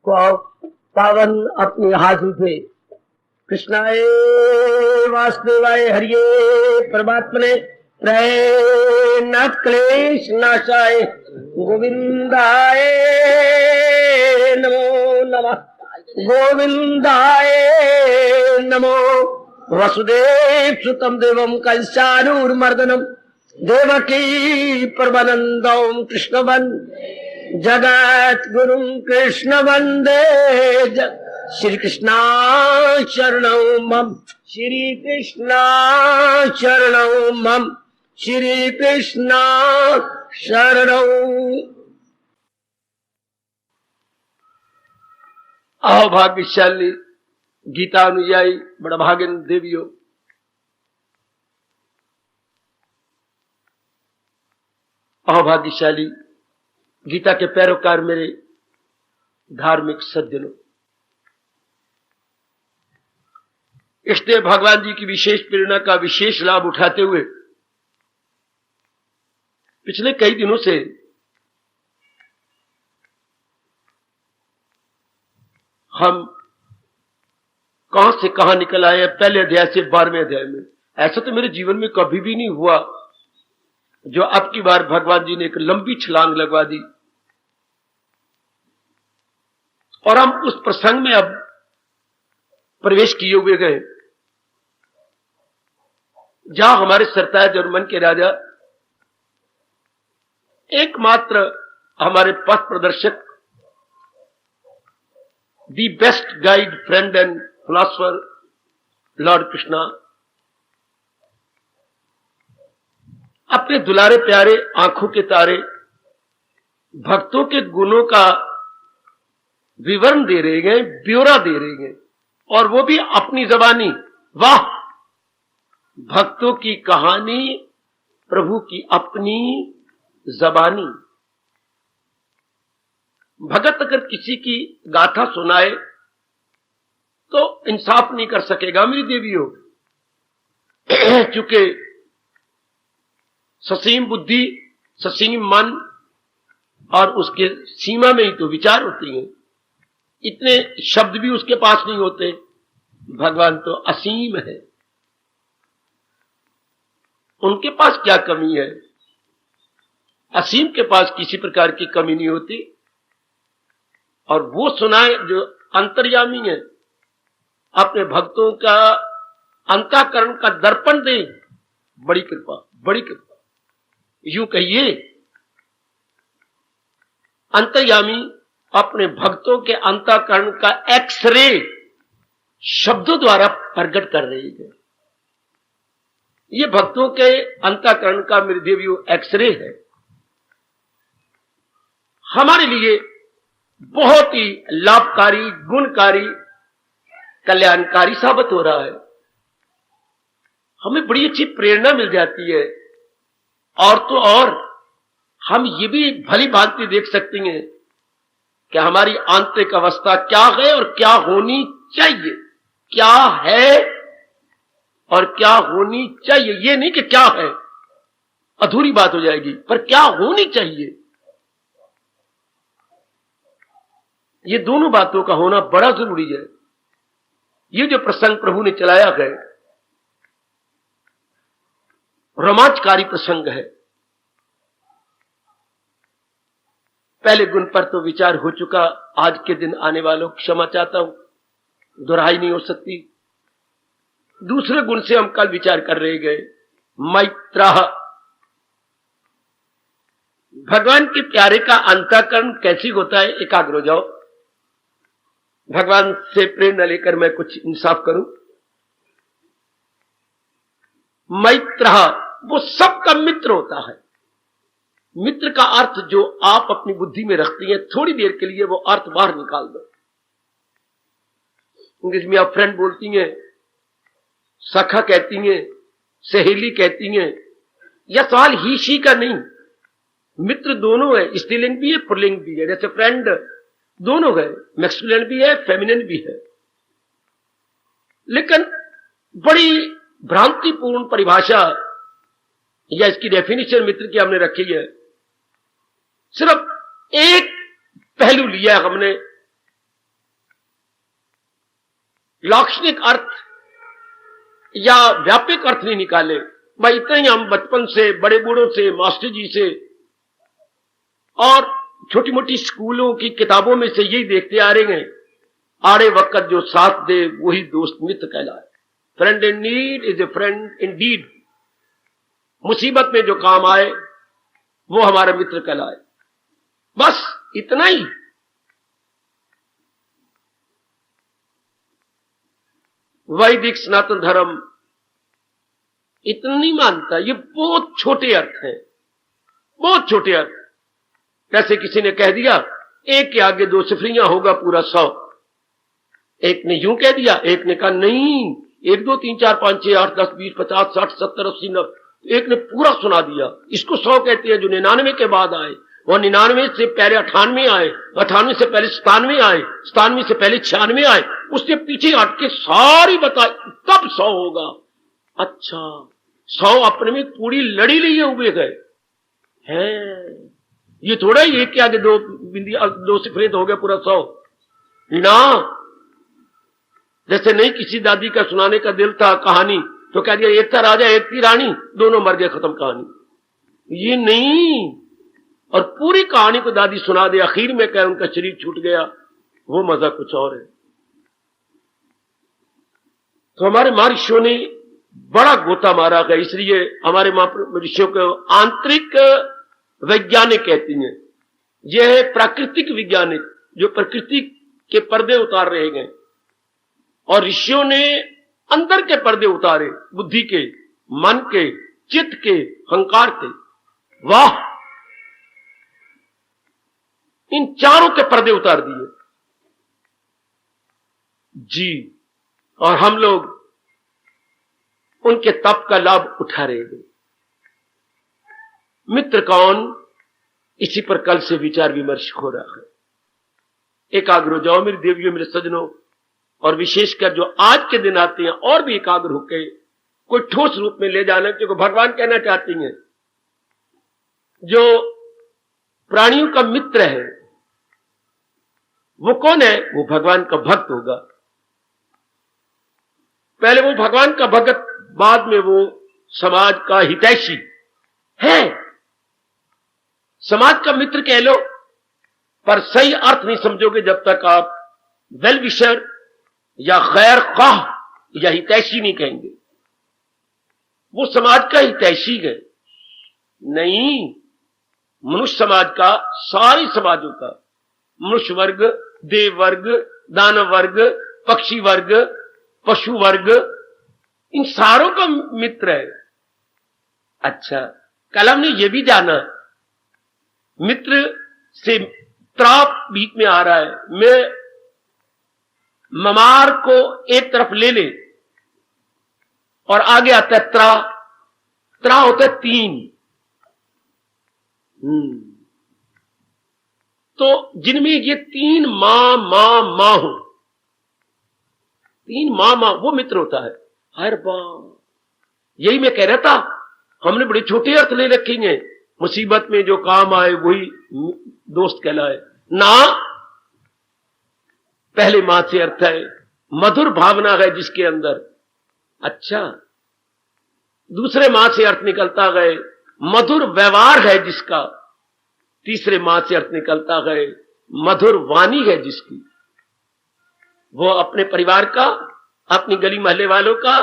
को पावन अपने हाथ उठे। कृष्णाय वासुदेवाय हरिये परमात्मने प्रणत क्लेश नाशाय गोविंदाय नमो नमः। गोविंदाय नमो। वसुदेव सुतम देवम कंसानूरमर्दनम देवकी परमानंदम कृष्ण जगत गुरु कृष्ण वंदे। श्री कृष्णा शरणौ मम। श्री कृष्णा शरणौ मम। श्री कृष्णा शरणौ। आओ भाग्यशाली गीता अनुयायी बड़ा भाग्यन देवियों, आओ भाग्यशाली गीता के पैरोकार मेरे धार्मिक सज्जनों, इसलिए भगवान जी की विशेष प्रेरणा का विशेष लाभ उठाते हुए पिछले कई दिनों से हम कहां से कहां निकल आए। पहले अध्याय से 12वें अध्याय में, ऐसा तो मेरे जीवन में कभी भी नहीं हुआ जो अब की बार भगवान जी ने एक लंबी छलांग लगवा दी और हम उस प्रसंग में अब प्रवेश किए हुए गए जहां हमारे सरताज और मन के राजा एकमात्र हमारे पथ प्रदर्शक, the best guide friend and philosopher Lord Krishna अपने दुलारे प्यारे आंखों के तारे भक्तों के गुणों का विवरण दे रहे हैं, ब्यौरा दे रहे हैं, और वो भी अपनी जबानी। वाह, भक्तों की कहानी प्रभु की अपनी जबानी। भगत अगर किसी की गाथा सुनाए तो इंसाफ नहीं कर सकेगा मेरी देवियों, चूंकि ससीम बुद्धि, ससीम मन और उसके सीमा में ही तो विचार होती हैं। इतने शब्द भी उसके पास नहीं होते। भगवान तो असीम है, उनके पास क्या कमी है? असीम के पास किसी प्रकार की कमी नहीं होती। और वो सुनाए जो अंतर्यामी है, अपने भक्तों का अंतःकरण का दर्पण दे, बड़ी कृपा, बड़ी कृपा। यूं कहिए अंतर्यामी अपने भक्तों के अंतःकरण का एक्सरे शब्दों द्वारा प्रकट कर रही है। ये भक्तों के अंतःकरण का मेरे देवियों एक्सरे है। हमारे लिए बहुत ही लाभकारी, गुणकारी, कल्याणकारी साबित हो रहा है। हमें बड़ी अच्छी प्रेरणा मिल जाती है। और तो और हम ये भी भली भांति देख सकते हैं कि हमारी आंतरिक अवस्था क्या है और क्या होनी चाहिए। क्या है और क्या होनी चाहिए, ये नहीं कि क्या है, अधूरी बात हो जाएगी, पर क्या होनी चाहिए, ये दोनों बातों का होना बड़ा जरूरी है। ये जो प्रसंग प्रभु ने चलाया है, रोमांचकारी प्रसंग है। पहले गुण पर तो विचार हो चुका, आज के दिन आने वालों क्षमा चाहता हूं, दोहराई नहीं हो सकती। दूसरे गुण से हम कल विचार कर रहे गए, मैत्रः। भगवान के प्यारे का अंतःकरण कैसी होता है? एकाग्र हो जाओ, भगवान से प्रेरणा लेकर मैं कुछ इंसाफ करूं। मैत्रः वो सबका मित्र होता है। मित्र का अर्थ जो आप अपनी बुद्धि में रखती हैं, थोड़ी देर के लिए वो अर्थ बाहर निकाल दो। इंग्लिश में आप फ्रेंड बोलती हैं, सखा कहती हैं, सहेली कहती हैं। यह सवाल ही शी का नहीं, मित्र दोनों है, स्त्रीलिंग भी है, पुल्लिंग भी है। जैसे फ्रेंड दोनों है, मैस्कुलिन भी है, फेमिनिन भी है। लेकिन बड़ी भ्रांतिपूर्ण परिभाषा या इसकी डेफिनेशन मित्र की हमने रखी है। सिर्फ एक पहलू लिया हमने लाक्षणिक अर्थ या व्यापक अर्थ नहीं निकाले। भाई इतना ही हम बचपन से, बड़े बूढ़ों से, मास्टर जी से और छोटी मोटी स्कूलों की किताबों में से यही देखते आ रहे हैं, आड़े वक्त जो साथ दे वही दोस्त मित्र कहलाए। Friend in need is a friend indeed. मुसीबत में जो काम आए वो हमारा मित्र कहलाए। बस इतना ही। वैदिक सनातन धर्म इतना नहीं मानता। ये बहुत छोटे अर्थ हैं, बहुत छोटे अर्थ। जैसे किसी ने कह दिया एक के आगे दो सिफरियां होगा पूरा 100। एक ने यूं कह दिया, एक ने कहा नहीं 1 2 3 4 5 6 8 10 20 50 60 70 80 90। एक ने पूरा सुना दिया। इसको 100 कहते हैं। जो 99 के बाद आए, और 99 से पहले 98 आए, 98 से पहले 97 आए, 97 से पहले 96 आए, उससे पीछे हट के सारी बताई, तब 100 होगा। अच्छा 100 अपने में पूरी लड़ी लिए हुए गए हैं। ये थोड़ा ही एक के आगे दो बिंदियां, दो सिफरें तो हो गया पूरा 100 ना। जैसे नहीं किसी दादी का सुनाने का दिल था कहानी, तो कह दिया एक था राजा एक थी रानी, दोनों मर गए, खत्म कहानी। ये नहीं। और पूरी कहानी को दादी सुना दे, आखिर में कह उनका शरीर छूट गया, वो मजा कुछ और है। तो हमारे महर्षियों ने बड़ा गोता मारा है। इसलिए हमारे महर्षियों को आंतरिक वैज्ञानिक कहती हैं। यह है प्राकृतिक वैज्ञानिक, जो प्रकृति के पर्दे उतार रहे गए, और ऋषियों ने अंदर के पर्दे उतारे, बुद्धि के, मन के, चित्त के, अहंकार के। वाह, इन चारों के पर्दे उतार दिए जी। और हम लोग उनके तप का लाभ उठा रहे हैं। मित्र कौन, इसी पर कल से विचार विमर्श हो रहा है। एकाग्र हो जाओ मेरी देवियों, मेरे सज्जनों, और विशेषकर जो आज के दिन आते हैं और भी एकाग्र होकर कोई ठोस रूप में ले जाना, क्योंकि भगवान कहना चाहती हैं जो प्राणियों का मित्र है वो कौन है? वो भगवान का भक्त होगा। पहले वो भगवान का भक्त, बाद में वो समाज का हितैषी है। समाज का मित्र कह लो, पर सही अर्थ नहीं समझोगे जब तक आप वेल विशर या खैर ख्वाह या हितैषी नहीं कहेंगे। वो समाज का हितैषी है नहीं, मनुष्य समाज का, सारी समाजों का, मनुष्य वर्ग, देव वर्ग, दानव वर्ग, पक्षी वर्ग, पशु वर्ग, इन सारों का मित्र है। अच्छा, कल हमने ये भी जाना, मित्र से त्राप बीच में आ रहा है। मैं ममार को एक तरफ ले ले और आगे आता है त्रा। त्रा होता है 3। तो जिनमें ये 3 मां हो, 3 मां वो मित्र होता है। हर बार यही मैं कह रहा था, हमने बड़े छोटे अर्थ ले रखे हैं। मुसीबत में जो काम आए वही दोस्त कहलाए ना। पहले मां से अर्थ है मधुर भावना है जिसके अंदर। अच्छा, दूसरे मां से अर्थ निकलता है मधुर व्यवहार है जिसका। तीसरे मां से अर्थ निकलता है मधुर वाणी है जिसकी। वो अपने परिवार का, अपनी गली मोहल्ले वालों का,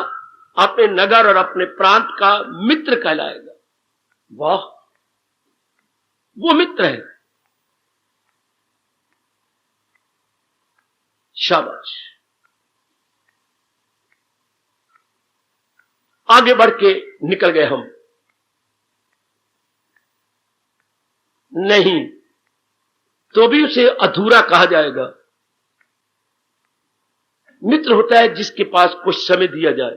अपने नगर और अपने प्रांत का मित्र कहलाएगा। वाह, वो मित्र है। शाबाश। आगे बढ़ के निकल गए हम। नहीं तो भी उसे अधूरा कहा जाएगा। मित्र होता है जिसके पास कुछ समय दिया जाए,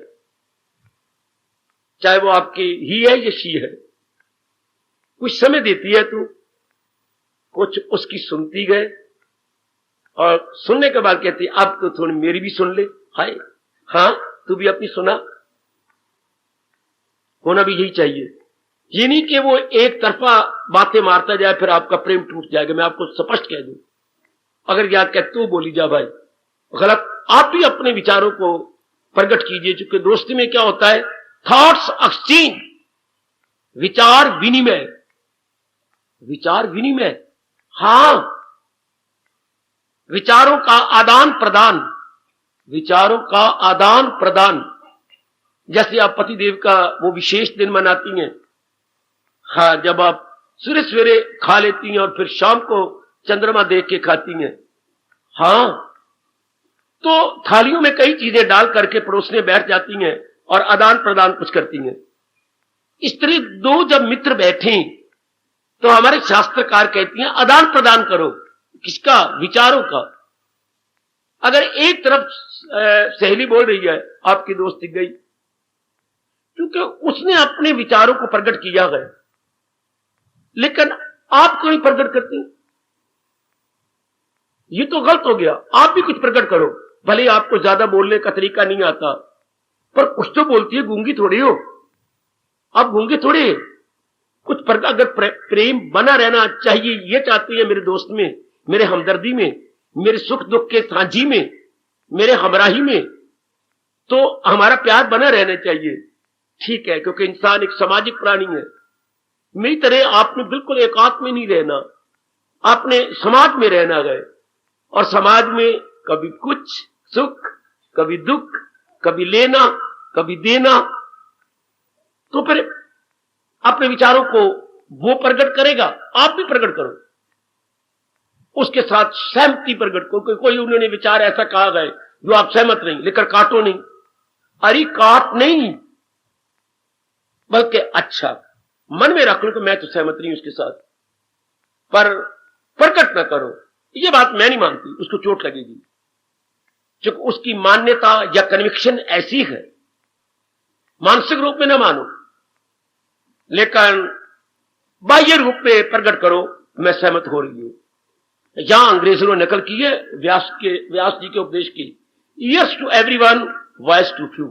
चाहे वो आपकी ही है या शी है। कुछ समय देती है तू, कुछ उसकी सुनती गए, और सुनने के बाद कहती है अब तो थोड़ी मेरी भी सुन ले। हाय, हाँ तू भी अपनी सुना। होना भी यही चाहिए। ये नहीं कि वो एक तरफा बातें मारता जाए फिर आपका प्रेम टूट जाएगा। मैं आपको स्पष्ट कह दूं, अगर याद कह तू बोली जा भाई, गलत आप भी अपने विचारों को प्रकट कीजिए, क्योंकि दोस्ती में क्या होता है, थॉट्स एक्सचेंज, विचार विनिमय, विचार विनिमय, हां, विचारों का आदान प्रदान, विचारों का आदान प्रदान। जैसे आप पतिदेव का वो विशेष दिन मनाती हैं, हाँ, जब आप सवेरे सवेरे खा लेती हैं और फिर शाम को चंद्रमा देख के खाती हैं, हाँ, तो थालियों में कई चीजें डाल करके पड़ोसने बैठ जाती हैं और आदान प्रदान कुछ करती हैं। इस तरह दो जब मित्र बैठे तो हमारे शास्त्रकार कहती हैं आदान प्रदान करो, किसका, विचारों का। अगर एक तरफ सहेली बोल रही है आपकी दोस्त दिख गई, क्योंकि उसने अपने विचारों को प्रकट किया है, लेकिन आप क्यों नहीं प्रकट करती, ये तो गलत हो गया। आप भी कुछ प्रकट करो, भले आपको ज्यादा बोलने का तरीका नहीं आता, पर कुछ तो बोलती है, गूंगी थोड़ी हो आप, गूंगी थोड़ी। कुछ प्रकट, अगर प्रेम बना रहना चाहिए, ये चाहती है मेरे दोस्त में, मेरे हमदर्दी में, मेरे सुख दुख के साझी में, मेरे हमराही में, तो हमारा प्यार बना रहना चाहिए, ठीक है, क्योंकि इंसान एक सामाजिक प्राणी है। मेरी तरह आपने बिल्कुल एकांत में नहीं रहना, आपने समाज में रहना है, और समाज में कभी कुछ सुख, कभी दुख, कभी लेना, कभी देना। तो फिर अपने विचारों को वो प्रकट करेगा, आप भी प्रकट करो, उसके साथ सहमति प्रकट करो। कोई उन्होंने विचार ऐसा कहा गया जो आप सहमत नहीं, लेकर काटो नहीं, अरे काट नहीं, बल्कि अच्छा मन में रख लो कि मैं तो सहमत नहीं उसके साथ, पर प्रकट ना करो, ये बात मैं नहीं मानती, उसको चोट लगेगी, क्योंकि उसकी मान्यता या कन्विक्शन ऐसी है। मानसिक रूप में ना मानो, लेकिन बाह्य रूप में प्रकट करो, मैं सहमत हो रही हूं। यहां अंग्रेजों ने नकल की है व्यास जी के उपदेश की, ears to everyone, voice to few.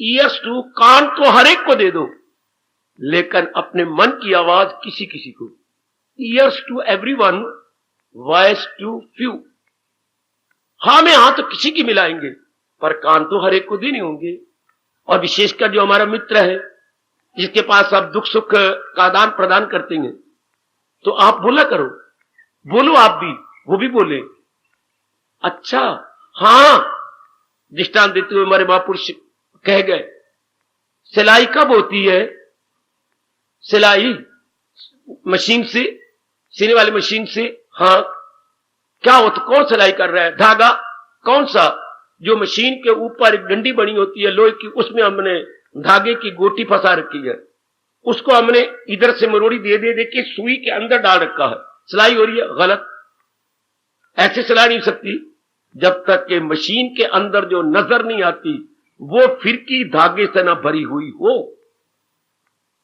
Ears to, कान तो हर एक को दे दो, लेकिन अपने मन की आवाज किसी किसी को। Ears to everyone, voice to few. हां में हां तो किसी की मिलाएंगे, पर कान तो हर एक को देने होंगे। और विशेषकर जो हमारा मित्र है, जिसके पास आप दुख सुख का आदान प्रदान करते हैं, तो आप बोला करो, बोलो आप भी, वो भी बोले। अच्छा, हां, दृष्टांत देते हुए हमारे महापुरुष कह गए, सिलाई कब होती है, सिलाई मशीन से, सीने वाली मशीन से, हां, क्या होता, कौन सिलाई कर रहा है, धागा कौन सा, जो मशीन के ऊपर एक डंडी बनी होती है लोहे की, उसमें हमने धागे की गोटी फंसा रखी है, उसको हमने इधर से मरोड़ी दे दे दे के सुई के अंदर डाल रखा है, सिलाई हो रही है, गलत। ऐसे सिलाई नहीं सकती जब तक कि मशीन के अंदर जो नजर नहीं आती वो फिरकी धागे से ना भरी हुई हो।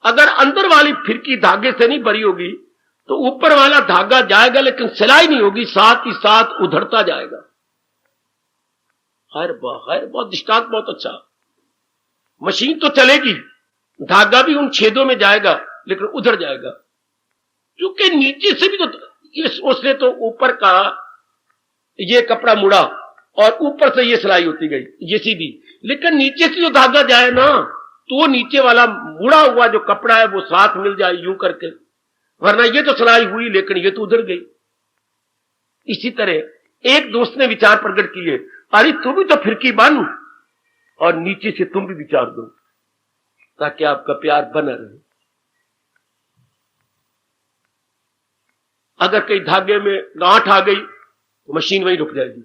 अगर अंदर वाली फिरकी धागे से नहीं भरी होगी तो ऊपर वाला धागा जाएगा, लेकिन सिलाई नहीं होगी, साथ ही साथ उधड़ता जाएगा। हर बहुत दृष्टांत बहुत अच्छा। मशीन तो चलेगी, धागा भी उन छेदों में जाएगा, लेकिन उधर जाएगा, क्योंकि नीचे से भी तो उसने तो ऊपर का ये कपड़ा मुड़ा और ऊपर से ये सिलाई होती गई, ये सीधी, लेकिन नीचे से जो धागा जाए ना, तो वो नीचे वाला मुड़ा हुआ जो कपड़ा है वो साथ मिल जाए यूं करके, वरना ये तो सिलाई हुई लेकिन ये तो उधर गई। इसी तरह एक दोस्त ने विचार प्रकट किए, अरे तू भी तो फिरकी बन और नीचे से तुम भी विचार दो, ताकि आपका प्यार बना रहे। अगर कहीं धागे में गांठ आ गई तो मशीन वहीं रुक जाएगी,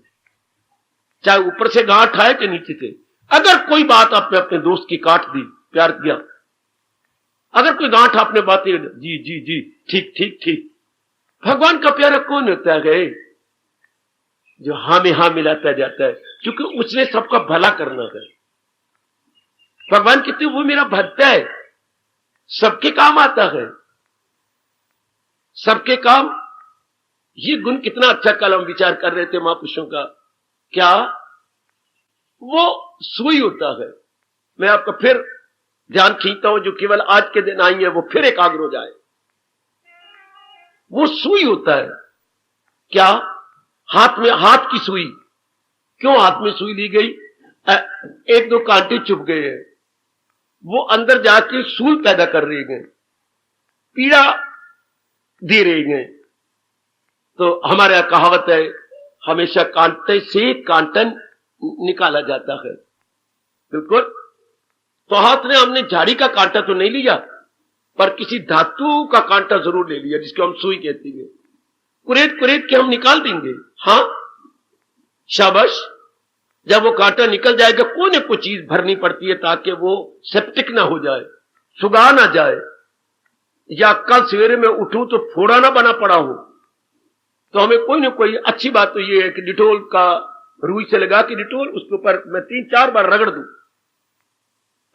चाहे ऊपर से गांठ आए कि नीचे से। अगर कोई बात आपने अपने दोस्त की काट दी, प्यार किया, अगर कोई गांठ आपने बातें, जी जी जी, ठीक ठीक ठीक। भगवान का प्यारा कौन होता है, जो हां में हां मिलाता जाता है, क्योंकि उसने सबका भला करना है। भगवान कहते वो मेरा भक्त है, सबके काम आता है, सबके काम। ये गुण कितना अच्छा, कल हम विचार कर रहे थे महापुरुषों का, क्या वो सुई होता है। मैं आपका फिर ध्यान खींचता हूं, जो केवल आज के दिन आई है वो फिर एकाग्र हो जाए। वो सुई होता है, क्या, हाथ में हाथ की सुई, क्यों हाथ में सुई ली गई? एक दो कांटे चुभ गए हैं, वो अंदर जाके सूल पैदा कर रहे हैं, पीड़ा दे रहे हैं। तो हमारे यहां कहावत है, हमेशा कांटे से कांटन निकाला जाता है। बिल्कुल। तो हाथ में हमने झाड़ी का कांटा तो नहीं लिया, पर किसी धातु का कांटा जरूर ले लिया, जिसको हम सुई कहते हैं। कुरेद कुरेद के हम निकाल देंगे। हाँ, शाबाश। जब वो कांटा निकल जाएगा, कोई ना कोई चीज भरनी पड़ती है ताकि वो सेप्टिक ना हो जाए, सुगा ना जाए, या कल सवेरे में उठूं तो फोड़ा ना बना पड़ा हो। तो हमें कोई ना कोई अच्छी बात तो ये है कि डिटोल का रुई से लगा के डिटोल उसके ऊपर मैं 3-4 बार रगड़ दूं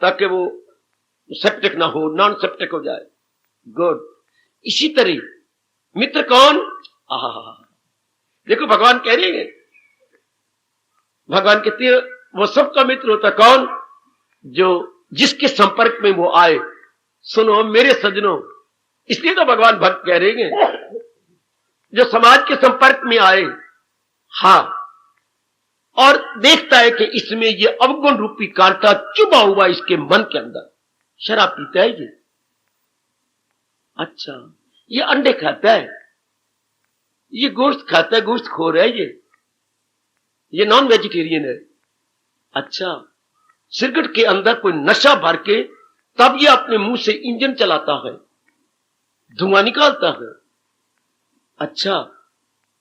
ताकि वो सेप्टिक ना हो, नॉन सेप्टिक हो जाए। गुड। इसी तरह मित्र कौन? देखो भगवान कह रहे हैं, भगवान कहते हैं वो सबका मित्र होता कौन? जो जिसके संपर्क में वो आए। सुनो मेरे सज्जनों, इसलिए तो भगवान भक्त कह रहे हैं जो समाज के संपर्क में आए, हाँ, और देखता है कि इसमें ये अवगुण रूपी कांटा चुभा हुआ इसके मन के अंदर। शराब पीता है ये, अच्छा, ये अंडे खाता है, ये गोश्त खाता है, गोश्त खो रहा है, ये नॉन वेजिटेरियन है, अच्छा, सिगरेट के अंदर कोई नशा भर के तब ये अपने मुंह से इंजन चलाता है, धुआं निकालता है, अच्छा,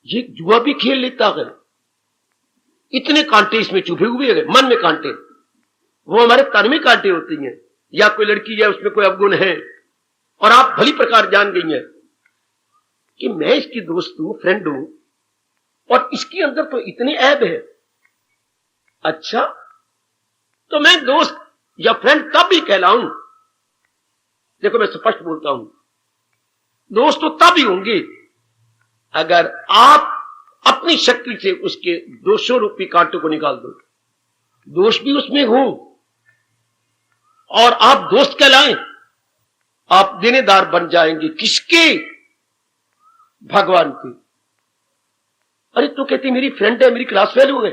ये जुआ भी खेल लेता है। इतने कांटे इसमें चुभे हुए हैं, मन में कांटे, वो हमारे तन में कांटे होती हैं। या कोई लड़की है, उसमें कोई अवगुण है और आप भली प्रकार जान गई हैं कि मैं इसकी दोस्त हूं, फ्रेंड हूं, और इसके अंदर तो इतने ऐब है, अच्छा, तो मैं दोस्त या फ्रेंड तब भी कहलाऊं। देखो मैं स्पष्ट बोलता हूं, दोस्त तो तब ही होंगे अगर आप अपनी शक्ति से उसके दोषों रूपी कांटों को निकाल दो। दोष भी उसमें हो और आप दोस्त कहलाएं, आप देनेदार बन जाएंगे। किसके? भगवान के। अरे तो कहती मेरी फ्रेंड है, मेरी क्लास फेल है,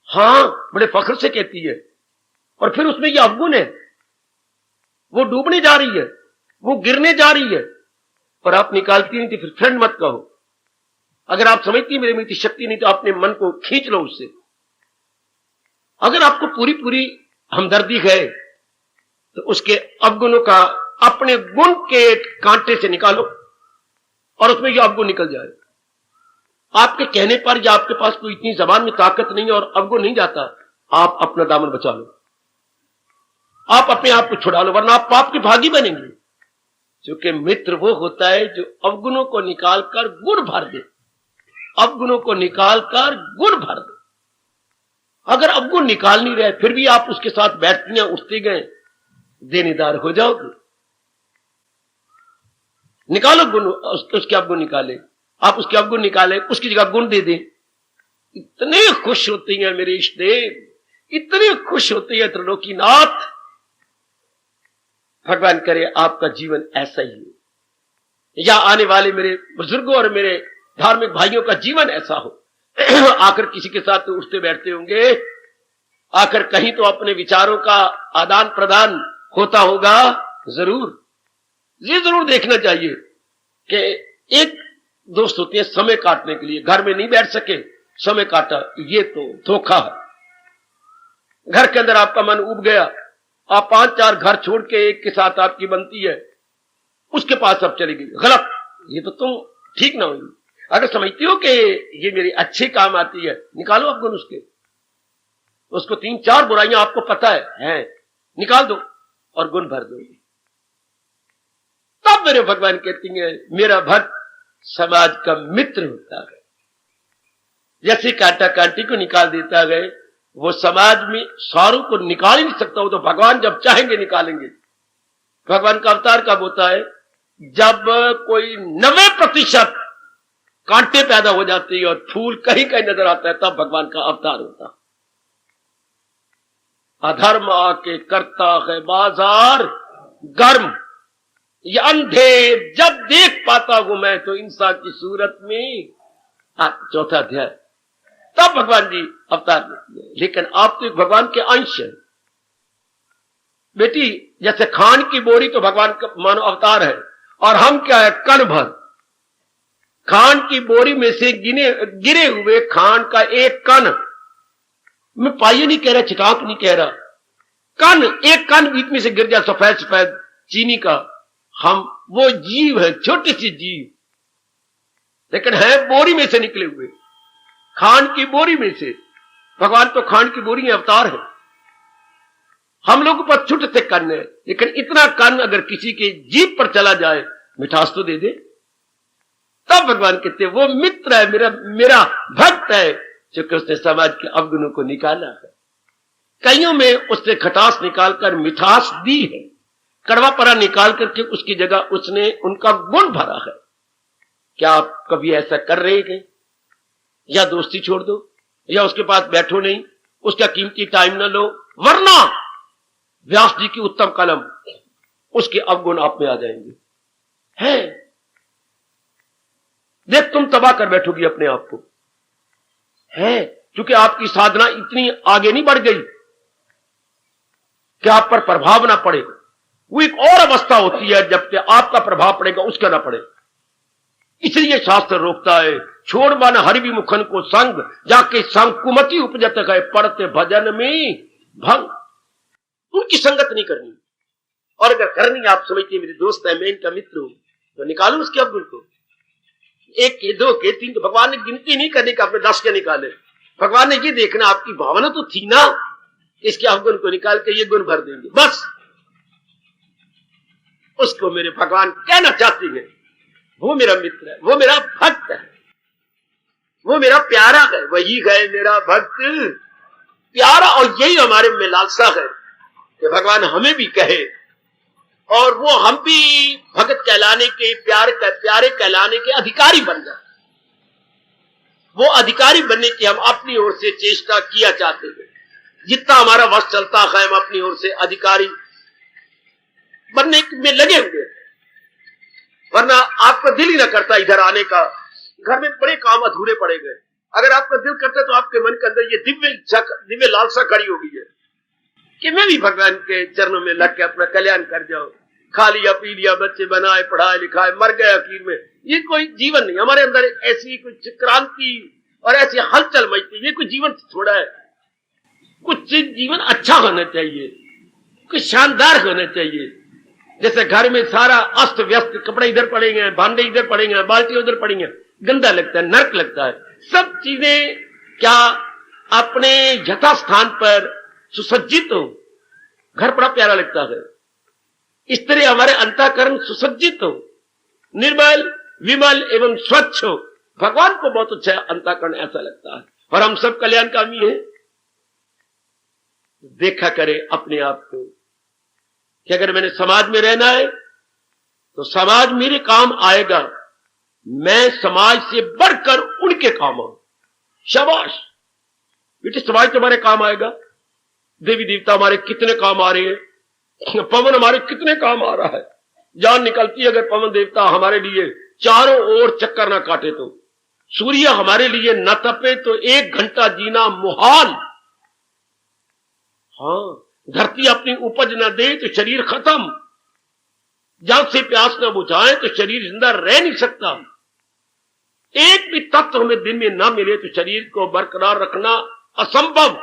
हां, बड़े फख्र से कहती है, और फिर उसमें यह अवगुण है, वो डूबने जा रही है, वो गिरने जा रही है, पर आप निकालती नहीं थी। फिर फ्रेंड मत कहो। अगर आप समझती मेरे में इतनी शक्ति नहीं तो अपने मन को खींच लो उससे। अगर आपको पूरी पूरी हमदर्दी है तो उसके अवगुणों का अपने गुण के कांटे से निकालो और उसमें यह अवगुण निकल जाए। आपके कहने पर या आपके पास कोई इतनी जबान में ताकत नहीं है और अवगुण नहीं जाता, आप अपना दामन बचा लो, आप अपने आप को छुड़ा लो, वरना आप पाप के भागी बनेंगे। क्योंकि मित्र वो होता है जो अवगुणों को निकालकर गुण भर दे, अवगुणों को निकालकर गुण भर दे। अगर अवगुण निकाल नहीं रहे फिर भी आप उसके साथ बैठते हैं, उठते गए, देनेदार हो जाओगे। निकालो गुण, उसके अवगुण निकाले, आप उसके अवगुण निकाले, उसकी जगह गुण दे दें। इतने खुश होती हैं मेरे इष्ट देव, इतने खुश होते हैं त्रिलोकीनाथ। भगवान करे आपका जीवन ऐसा ही हो, या आने वाले मेरे बुजुर्गों और मेरे धार्मिक भाइयों का जीवन ऐसा हो। आकर किसी के साथ तो उठते बैठते होंगे, आकर कहीं तो अपने विचारों का आदान प्रदान होता होगा। जरूर, ये जरूर देखना चाहिए कि एक दोस्त होते हैं समय काटने के लिए, घर में नहीं बैठ सके, समय काटा, ये तो धोखा है। घर के अंदर आपका मन उब गया, आप 5-4 घर छोड़ के एक के साथ आपकी बनती है, उसके पास अब चली गई, गलत, ये तो तुम ठीक ना हुई। अगर समझती हो कि ये मेरे अच्छे काम आती है, निकालो अवगुण उसके, उसको 3-4 बुराइयां आपको पता है, निकाल दो और गुण भर दो। तब मेरे भगवान कहती हैं मेरा भक्त समाज का मित्र होता है। जैसे कांटा कांटी को निकाल देता है, वो समाज में सारों को निकाल ही नहीं सकता, वो तो भगवान जब चाहेंगे निकालेंगे। भगवान का अवतार कब होता है? जब कोई 90% कांटे पैदा हो जाते हैं और फूल कहीं कहीं नजर आता है, तब भगवान का अवतार होता है। अधर्म आके करता है बाजार गर्म, ये अंधे जब देख पाता हूं मैं तो इंसान की सूरत में। चौथा अध्याय, तब भगवान जी अवतार लेते हैं। लेकिन आप तो एक भगवान के अंश हैं बेटी। जैसे खान की बोरी तो भगवान का मानो अवतार है, और हम क्या है, कण भर। खान की बोरी में से गिरे हुए खान का एक कण, मैं पाइए नहीं कह रहा, छिटाक नहीं कह रहा, कण, एक कण बीच में से गिर जाए सफेद सफेद चीनी का, हम वो जीव है, छोटी सी जीव, लेकिन है बोरी में से निकले हुए, खान की बोरी में से। भगवान तो खान की बोरी अवतार है। हम लोगों पर छोटे से कण है, लेकिन इतना कण अगर किसी के जीभ पर चला जाए, मिठास तो दे दे। तब भगवान कहते वो मित्र है, मेरा भक्त है, क्योंकि उसने समाज के अवगुणों को निकाला है। कईयों में उसने खटास निकालकर मिठास दी है, कड़वापरा निकाल करके उसकी जगह उसने उनका गुण भरा है। क्या आप कभी ऐसा कर रहे हैं? या दोस्ती छोड़ दो, या उसके पास बैठो नहीं, उसका कीमती टाइम ना लो, वरना व्यास जी की उत्तम कलम, उसके अवगुण आप में आ जाएंगे। है देख, तुम तबाह कर बैठोगी अपने आप को, है क्योंकि आपकी साधना इतनी आगे नहीं बढ़ गई कि आप पर प्रभाव ना पड़े। वो एक और अवस्था होती है जबकि आपका प्रभाव पड़ेगा, उसका ना पड़े। इसलिए शास्त्र रोकता है, छोड़ मन हरि विमुखन को संग, जाके संग कुमति उपजत है, पढ़ते भजन में भंग। उनकी संगत नहीं करनी, और अगर करनी आप समझते मेरे दोस्त है, मैं इनका मित्र हूं, तो निकालो उसके अवगुण को। एक के, दो के, तीन, तो भगवान ने गिनती नहीं करने का, अपने 10 के निकाले। भगवान ने ये देखना आपकी भावना तो थी ना, इसके अवगुण को निकाल के ये गुण भर देंगे, बस। उसको मेरे भगवान कहना चाहती है, वो मेरा मित्र है, वो मेरा भक्त है, वो मेरा प्यारा है, वही है मेरा भक्त प्यारा। और यही हमारे में लालसा है कि भगवान हमें भी कहे, और वो हम भी भगत कहलाने के, प्यारे कहलाने के अधिकारी बन जाए। वो अधिकारी बनने की हम अपनी ओर से चेष्टा किया चाहते हैं। जितना हमारा वश चलता है, हम अपनी ओर से अधिकारी बनने में लगे हुए, वरना आपका दिल ही ना करता इधर आने का। घर में बड़े काम अधूरे पड़े गए। अगर आपका दिल करता तो आपके मन के अंदर ये दिव्य लालसा खड़ी हो गई है कि मैं भी भगवान के चरणों में लग के अपना कल्याण कर जाऊं। खा लिया, पी लिया, बच्चे बनाए, पढ़ाए लिखाए, मर गए आखिर में, ये कोई जीवन नहीं। हमारे अंदर ऐसी कुछ क्रांति और ऐसी हलचल मचती, ये कोई जीवन थोड़ा है। कुछ जीवन अच्छा होना चाहिए, कुछ शानदार होना चाहिए। जैसे घर में सारा अस्त व्यस्त, कपड़े इधर पड़ेंगे, भांडे इधर पड़ेंगे, बाल्टी उधर पड़ेंगे, गंदा लगता है, नर्क लगता है। सब चीजें क्या अपने यथा स्थान पर सुसज्जित हो, घर बड़ा प्यारा लगता है। इस तरह हमारे अंतःकरण सुसज्जित हो, निर्मल, विमल एवं स्वच्छ हो। भगवान को बहुत अच्छा अंतःकरण ऐसा लगता है, और हम सब कल्याणकामी हैं। देखा करे अपने आप को कि अगर मैंने समाज में रहना है तो समाज मेरे काम आएगा, मैं समाज से बढ़कर उनके काम आऊं। शाबाश बेटे, समाज तुम्हारे काम आएगा। देवी देवता हमारे कितने काम आ रहे हैं, पवन हमारे कितने काम आ रहा है। जान निकलती है अगर पवन देवता हमारे लिए चारों ओर चक्कर ना काटे तो, सूर्य हमारे लिए न तपे तो 1 घंटा जीना मुहाल। हाँ, धरती अपनी उपज न दे तो शरीर खत्म, जल से प्यास न बुझाए तो शरीर जिंदा रह नहीं सकता। एक भी तत्व हमें दिन में ना मिले तो शरीर को बरकरार रखना असंभव।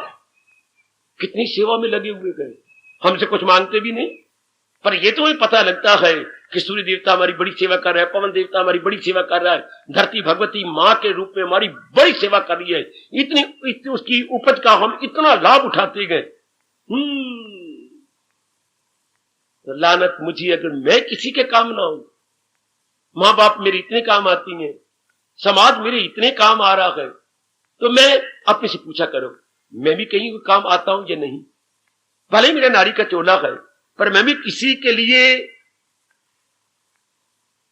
कितनी सेवा में लगे हुए गए, हमसे कुछ मांगते भी नहीं, पर ये तो हमें पता लगता है कि सूर्य देवता हमारी बड़ी सेवा कर रहा है, पवन देवता हमारी बड़ी सेवा कर रहा है, धरती भगवती मां के रूप में हमारी बड़ी सेवा कर रही है। इतनी उसकी उपज का हम इतना लाभ उठाते गए। तो लानत मुझे अगर मैं किसी के काम ना हूं। मां बाप मेरे इतने काम आती हैं, समाज मेरे इतने काम आ रहा है, तो मैं अपने से पूछा करो, मैं भी कहीं काम आता हूं या नहीं। भले मेरा नारी का चोला है, पर मैं भी किसी के लिए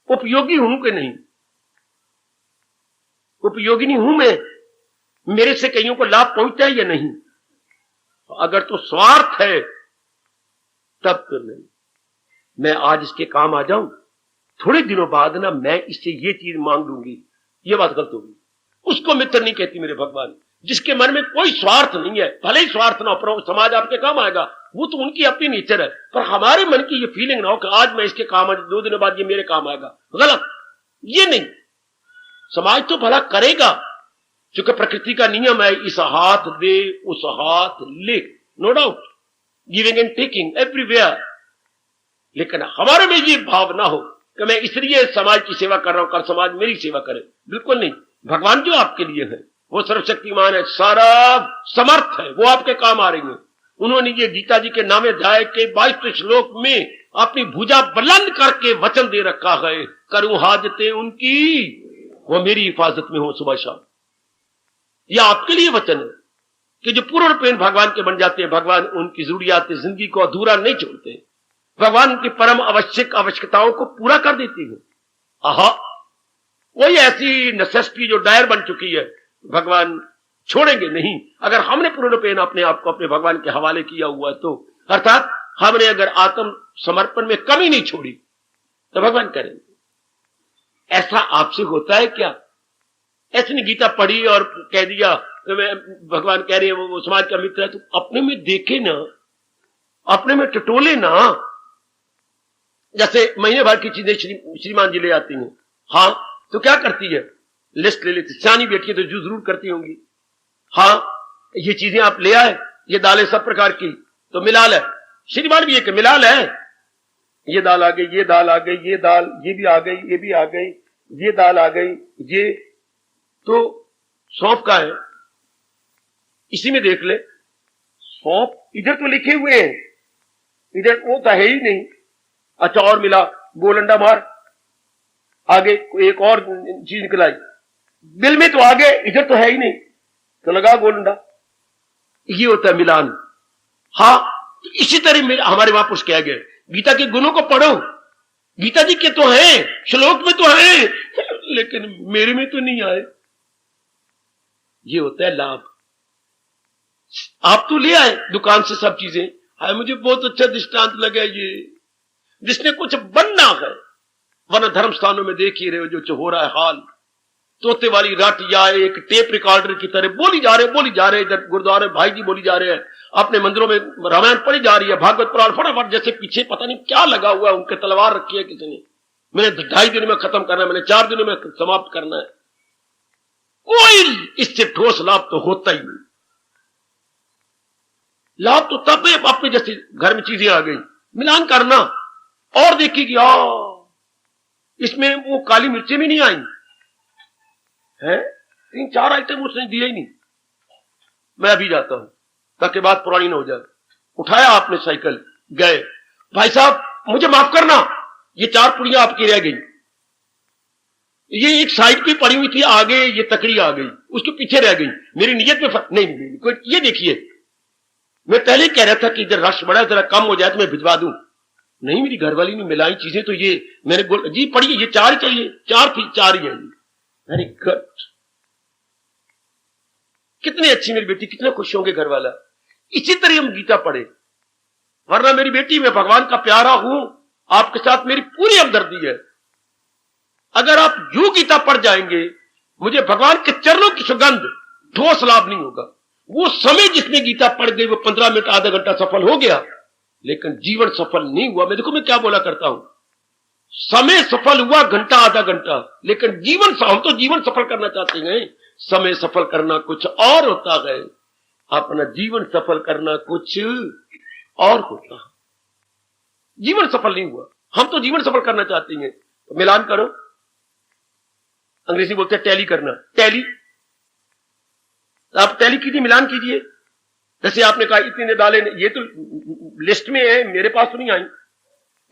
उपयोगी हूं कि नहीं, उपयोगिनी हूं मैं, मेरे से कईयों को लाभ पहुंचता है या नहीं। अगर तो स्वार्थ है तब तो नहीं। मैं आज इसके काम आ जाऊं, थोड़े दिनों बाद ना मैं इससे ये चीज मांग लूंगी, ये बात गलत होगी। उसको मित्र नहीं कहती मेरे भगवान। जिसके मन में कोई स्वार्थ नहीं है, भले ही स्वार्थ ना हो, पर समाज आपके काम आएगा, वो तो उनकी अपनी नेचर है। पर हमारे मन की ये फीलिंग ना हो कि आज मैं इसके काम, आज 2 दिनों बाद ये मेरे काम आएगा, गलत। ये नहीं, समाज तो भला करेगा, क्योंकि प्रकृति का नियम है, इस हाथ दे उस हाथ ले, no doubt, giving and taking everywhere. लेकिन हमारे में ये भाव ना हो कि मैं इसलिए समाज की सेवा कर रहा हूं, कल समाज मेरी सेवा करे। बिल्कुल नहीं। भगवान जो आपके लिए है वो सर्वशक्तिमान है, सारा समर्थ है, वो आपके काम आ रही है। उन्होंने ये गीता जी के नामे अध्याय के 22वें श्लोक में अपनी भुजा बुलंद करके वचन दे रखा है, करूं हाजते उनकी, वो मेरी हिफाजत में हो सुबह शाम। यह आपके लिए वचन है कि जो पूर्ण रूपेण भगवान के बन जाते हैं, भगवान उनकी जरूरियात जिंदगी को अधूरा नहीं छोड़ते, भगवान की परम आवश्यकताओं को पूरा कर देती है। आहा, कोई ऐसी नेसेसिटी जो डायर बन चुकी है, भगवान छोड़ेंगे नहीं। अगर हमने पूर्ण रूपेण अपने आप को अपने भगवान के हवाले किया हुआ तो, अर्थात हमने अगर आत्म समर्पण में कमी नहीं छोड़ी, तो भगवान करेंगे। ऐसा आपसे होता है क्या? ऐसे नहीं गीता पढ़ी और कह दिया तो मैं, भगवान कह रहे हैं वो समाज का मित्र है, तो अपने में देखे ना, अपने में टटोले ना। जैसे महीने भर की चीजें श्रीमान जी ले आती हैं, हाँ तो क्या करती है, लिस्ट ले लेती। सियानी बेटी तो जो जरूर करती होंगी, हाँ ये चीजें आप ले आए, ये दालें सब प्रकार की, तो मिला ले। श्रीमान भी एक मिला ले, ये दाल आ गई, ये दाल आ गई, ये दाल, ये भी आ गई, ये भी आ गई, ये दाल आ गई, ये तो सौंफ का है, इसी में देख ले। सौंफ इधर तो लिखे हुए हैं, इधर वो तो है ही नहीं। अच्छा और मिला, गोलंडा मार, आगे एक और चीज निकल आई, बिल में तो आगे, इधर तो है ही नहीं, तो लगा गोलंडा। ये होता है मिलान। हाँ, तो इसी तरह हमारे वहां पुष्ट किया गया, गीता के गुणों को पढ़ो, गीता जी के तो हैं, श्लोक में तो हैं, लेकिन मेरे में तो नहीं आए। ये होता है लाभ। आप तो ले आए दुकान से सब चीजें, हाय मुझे बहुत अच्छा दृष्टांत लगा ये, जिसने कुछ बनना है, वरना धर्म स्थानों में देख ही रहे हो जो हो रहा है हाल, तोते वाली रट या एक टेप रिकॉर्डर की तरह बोली जा रहे, इधर गुरुद्वारे भाई जी बोली जा रहे हैं, अपने मंदिरों में रामायण पढ़ी जा रही है, भागवत पुराण फटाफट, जैसे पीछे पता नहीं क्या लगा हुआ है, उनके तलवार रखी है किसी ने, मैंने 2.5 दिन में खत्म करना है, मैंने 4 दिनों में समाप्त करना है। कोई इससे ठोस लाभ तो होता ही नहीं। लाभ तो तब है अपने जैसे घर में चीजें आ गई, मिलान करना और देखिए इसमें वो काली मिर्चें भी नहीं आई है, 3-4 आइटम उसने दिए ही नहीं। मैं अभी जाता हूं ताकि बात पुरानी ना हो जाए। उठाया आपने साइकिल, गए, भाई साहब मुझे माफ करना, ये 4 पुड़ियां आपकी रह गई, ये एक साइड पे पड़ी हुई थी, आगे ये तकड़ी आ गई, उसके पीछे रह गई, मेरी नियत में फर्क नहीं। कोई ये देखिए, मैं पहले कह रहा था कि इधर रश बड़ा, जरा कम हो जाए तो मैं भिजवा दूं, नहीं मेरी घरवाली ने मिलाई चीजें, तो ये मैंने जी पढ़िए, ये 4 ही चाहिए, 4 ही है। अरे गट, कितनी अच्छी मेरी बेटी, कितने खुश होंगे घर वाला। इसी तरह हम गीता पढ़े, वरना मेरी बेटी मैं भगवान का प्यारा हूं, आपके साथ मेरी पूरी हमदर्दी है। अगर आप यूं गीता पढ़ जाएंगे, मुझे भगवान के चरणों की सुगंध, ठोस लाभ नहीं होगा। वो समय जिसने गीता पढ़ गई, वो 15 मिनट आधा घंटा सफल हो गया, लेकिन जीवन सफल नहीं हुआ। मैं देखो मैं क्या बोला करता हूं, समय सफल हुआ घंटा आधा घंटा, लेकिन जीवन, हम तो जीवन सफल करना चाहते हैं, समय सफल करना कुछ और होता है, अपना जीवन सफल करना कुछ और होता है। जीवन सफल नहीं हुआ, हम तो जीवन सफल करना चाहते हैं। तो मिलान करो, अंग्रेजी बोलते हैं टैली करना, टैली, आप टैली कीजिए, मिलान कीजिए। जैसे आपने कहा इतने दालें, ये तो लिस्ट में है, मेरे पास तो नहीं आई।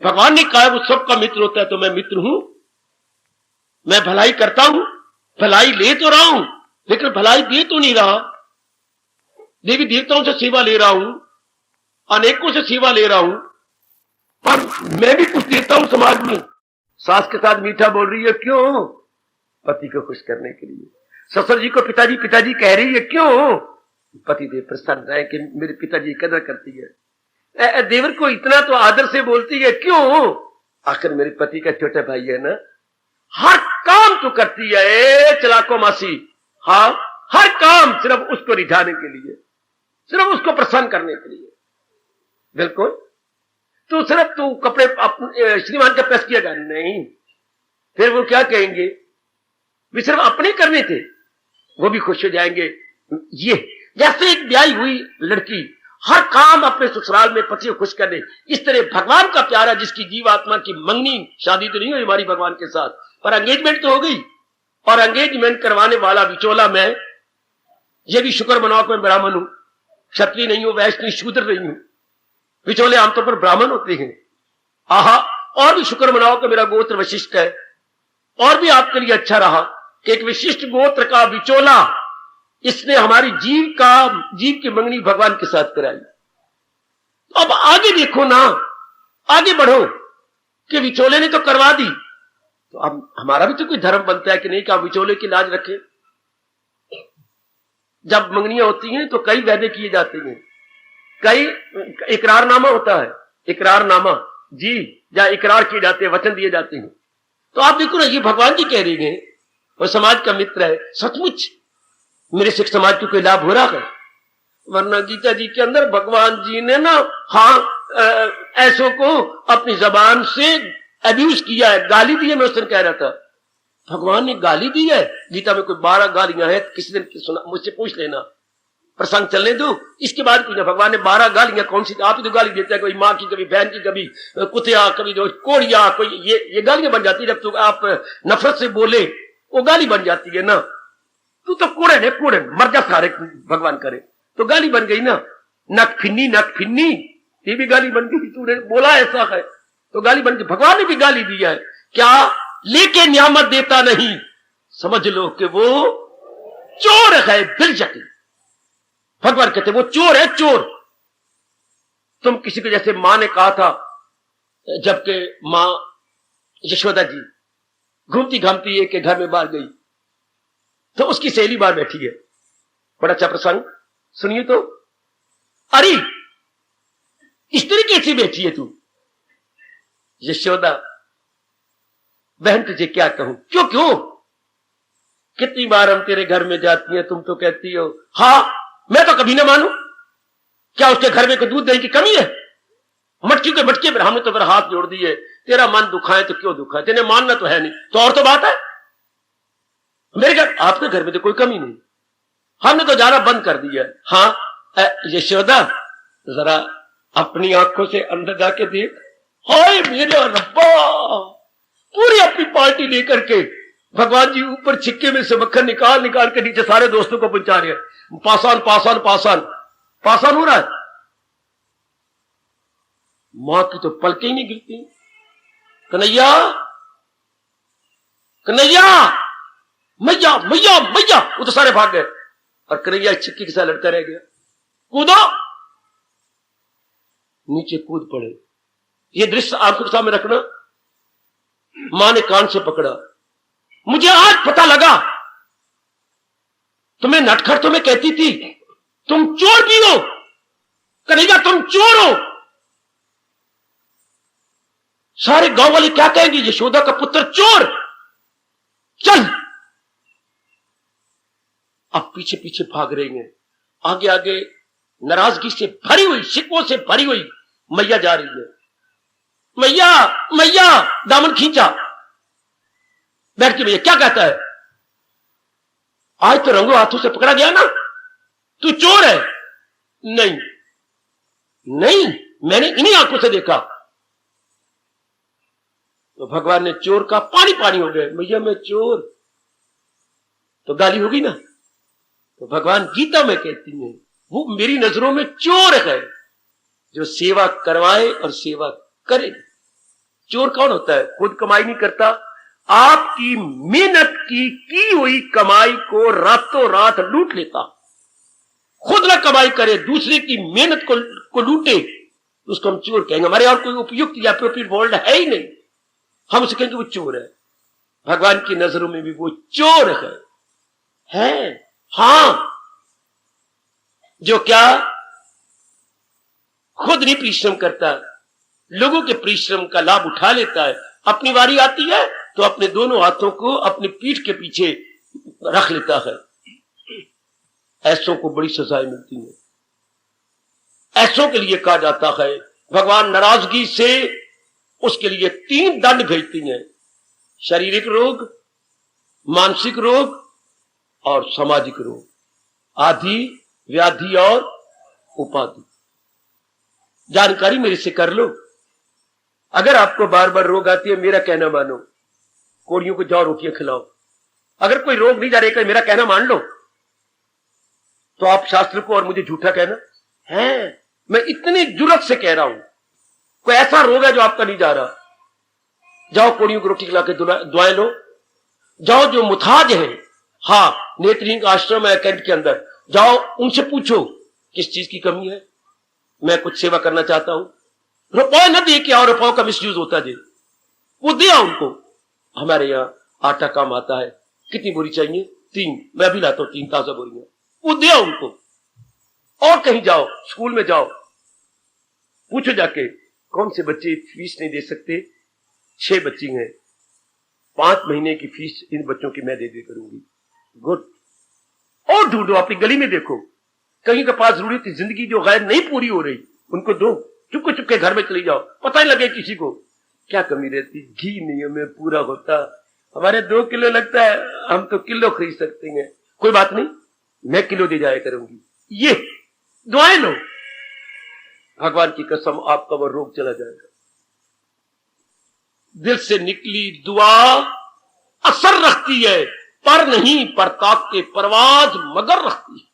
भगवान ने कहा वो सबका मित्र होता है, तो मैं मित्र हूं, मैं भलाई करता हूं, भलाई ले तो रहा हूं, लेकिन भलाई दे तो नहीं रहा। देवी देवताओं से सेवा ले रहा हूं, अनेकों से सेवा ले रहा हूं, पर मैं भी कुछ देता हूं समाज में। सास के साथ मीठा बोल रही है, क्यों? पति को खुश करने के लिए। ससुर जी को पिताजी पिताजी कह रही है, क्यों? पति देव प्रसन्न है कि मेरे पिताजी कदर करती है। देवर को इतना तो आदर से बोलती है, क्यों? आखिर मेरे पति का छोटा भाई है ना। हर काम तो करती है, चलाको मासी, हाँ, हर काम सिर्फ उसको रिझाने के लिए, सिर्फ उसको प्रसन्न करने के लिए। बिल्कुल, तो सिर्फ तू कपड़े श्रीमान का प्रेस किएगा नहीं, फिर वो क्या कहेंगे, वे सिर्फ अपने करने थे, वो भी खुश हो जाएंगे। ये जैसे एक ब्याही हुई लड़की हर काम अपने ससुराल में पति को खुश कर दे, इस तरह भगवान का प्यारा जिसकी जीवात्मा की मंगनी, शादी तो नहीं हुई हमारी भगवान के साथ, पर एंगेजमेंट तो हो गई, और एंगेजमेंट करवाने वाला विचोला मैं, ये भी शुक्र मनाओ कि मैं ब्राह्मण हूं, क्षत्रिय नहीं हूं, वैश्य नहीं, शूद्र नहीं हूं। विचोले आमतौर पर ब्राह्मण होते हैं। आहा, और भी शुक्र मनाओ कि मेरा गोत्र वशिष्ठ है, और भी आपके लिए अच्छा रहा कि एक विशिष्ट गोत्र का विचोला, इसने हमारी जीव की मंगनी भगवान के साथ कराई। तो अब आगे देखो ना, आगे बढ़ो कि विचोले ने तो करवा दी, तो अब हमारा भी तो कोई धर्म बनता है कि नहीं कि आप विचोले की लाज रखें। जब मंगनियां होती हैं तो कई वादे किए जाते हैं, कई इकरारनामा होता है, इकरारनामा जी, या इकरार किए जाते हैं, वचन दिए जाते हैं। तो आप देखो ना, ये भगवान जी कह रही हैं और समाज का मित्र है, सचमुच मेरे सिख समाज को कोई लाभ हो रहा है? वरना गीता जी के अंदर भगवान जी ने ना, हाँ, ऐसों को अपनी जबान से अब्यूज किया है, गाली दी है। मैं उस दिन कह रहा था, भगवान ने गाली दी है, गीता में कोई 12 गालियां हैं, किसी दिन मुझसे पूछ लेना, प्रसंग चलने दो, इसके बाद कुछ ना। भगवान ने 12 गालियां कौन सी? आप ही तो गाली देते हैं, कोई माँ की, कभी बहन की, कभी कुतिया, कभी जो कोड़िया, कोई ये गालियां बन जाती है। जब तो आप नफरत से बोले वो गाली बन जाती है ना। तू तो कूड़े ने, कूड़े मर जा सारे, भगवान करे, तो गाली बन गई ना। नक फिन्नी, ये भी गाली बन गई, तूने बोला ऐसा है तो गाली बन गई। भगवान ने भी गाली दी है, क्या लेके नियामत देता नहीं, समझ लो कि वो चोर है, बिलजक। भगवान कहते वो चोर है, चोर। तुम किसी को, जैसे मां ने कहा था, जबकि मां यशोदा जी घूमती घामती एक के घर में बाहर गई, तो उसकी सहेली बाहर बैठी है, बड़ा अच्छा प्रसंग, सुनिए तो। अरे इस तरीके से बैठी है तू? यशोदा, बहन तुझे क्या कहूं, क्यों कितनी बार हम तेरे घर में जाती हैं, तुम तो कहती हो हाँ, मैं तो कभी ना मानू। क्या उसके घर में कोई दूध दही की कमी है? मटकी के मटके पर हमने तो फिर हाथ जोड़ दिए, तेरा मन दुखाए तो क्यों दुखाए, तेने मानना तो है नहीं, तो और तो बात है। मेरे घर, आपके घर में तो कोई कमी नहीं, हमने तो जाना बंद कर दिया। हाँ यशोदा, जरा अपनी आंखों से अंदर जाके देख, हाय मेरा रब्बा, पूरी अपनी पार्टी लेकर के भगवान जी ऊपर छिक्के में से मक्खन निकाल के नीचे सारे दोस्तों को पहुंचा रहे हैं। पासान हो रहा है। मां की तो पलकें ही नहीं गिरती। कन्हैया, मैया, वो तो सारे भाग गए, और कन्हैया छिक्की के साथ लड़ता रह गया। कूदो, नीचे कूद पड़े। ये दृश्य आंखों के सामने रखना। मां ने कान से पकड़ा, मुझे आज पता लगा, तुम्हें नटखट तो मैं कहती थी तुम चोर भी हो, कन्हैया तुम चोर हो। सारे गांव वाले क्या कहेंगे, यशोदा का पुत्र चोर। चल, अब पीछे पीछे भाग रही हैं, आगे आगे नाराजगी से भरी हुई, शिकवों से भरी हुई मैया जा रही है। मैया, दामन खींचा, बैठ के भैया क्या कहता है, आज तो रंगों हाथों से पकड़ा गया ना, तू चोर है। नहीं, मैंने इन्हीं आंखों से देखा। तो भगवान ने चोर का पानी हो गए, भैया मैं चोर, तो गाली होगी ना। तो भगवान गीता में कहती है, वो मेरी नजरों में चोर है जो सेवा करवाए और सेवा करे। चोर कौन होता है? खुद कमाई नहीं करता, आपकी मेहनत की हुई कमाई को रातों रात लूट लेता। खुद ना कमाई करे, दूसरे की मेहनत को लूटे, उसको हम चोर कहेंगे। हमारे और कोई उपयुक्त या अप्रोप्रिएट वर्ड है ही नहीं, हम उसे कहेंगे वो चोर है। भगवान की नजरों में भी वो चोर है। हां, जो क्या खुद नहीं परिश्रम करता, लोगों के परिश्रम का लाभ उठा लेता है। अपनी बारी आती है तो अपने दोनों हाथों को अपनी पीठ के पीछे रख लेता है, ऐसों को बड़ी सजाएं मिलती हैं। ऐसों के लिए कहा जाता है भगवान नाराजगी से उसके लिए 3 दंड भेजती हैं, शारीरिक रोग, मानसिक रोग और सामाजिक रोग, आदि, व्याधि और उपाधि। जानकारी मेरे से कर लो। अगर आपको बार बार रोग आती है, मेरा कहना मानो, कोड़ियों को जाओ रोटियां खिलाओ। अगर कोई रोग नहीं जा रहा है, मेरा कहना मान लो, तो आप शास्त्र को और मुझे झूठा कहना है। मैं इतनी जुर्रत से कह रहा हूं, कोई ऐसा रोग है जो आपका नहीं जा रहा, जाओ कोड़ियों को रोटी खिला के दुआएं लो। जाओ जो मुताज है, हाँ नेत्रहीन का आश्रम है कैंट के अंदर, जाओ उनसे पूछो किस चीज की कमी है, मैं कुछ सेवा करना चाहता हूं। रुपये न दे के आओ, रुपयों का मिसयूज होता है, वो दिया उनको। हमारे यहां आटा काम आता है, कितनी बोरी चाहिए? 3, मैं अभी लाता हूं 3 ताजा बोरियां, वो दिया उनको। और कहीं जाओ, स्कूल में जाओ, पूछो जाके कौन से बच्चे फीस नहीं दे सकते? 6 बच्चे हैं, 5 महीने की फीस इन बच्चों की मैं दे दे करूंगी। गुड। और ढूंढो, अपनी गली में देखो, कहीं के पास जरूरी थी जिंदगी जो गैर नहीं पूरी हो रही, उनको दो। चुपके चुपके घर में चली जाओ, पता ही लगे किसी को। क्या कमी रहती? घी नहीं हमें पूरा होता, हमारे 2 किलो लगता है, हम तो किलो खरीद सकते हैं। कोई बात नहीं, मैं किलो दे जाया करूंगी। ये दुआएं लो, भगवान की कसम आपका वो रोग चला जाएगा। दिल से निकली दुआ असर रखती है, पर नहीं पर ताकते परवाज मगर रखती है।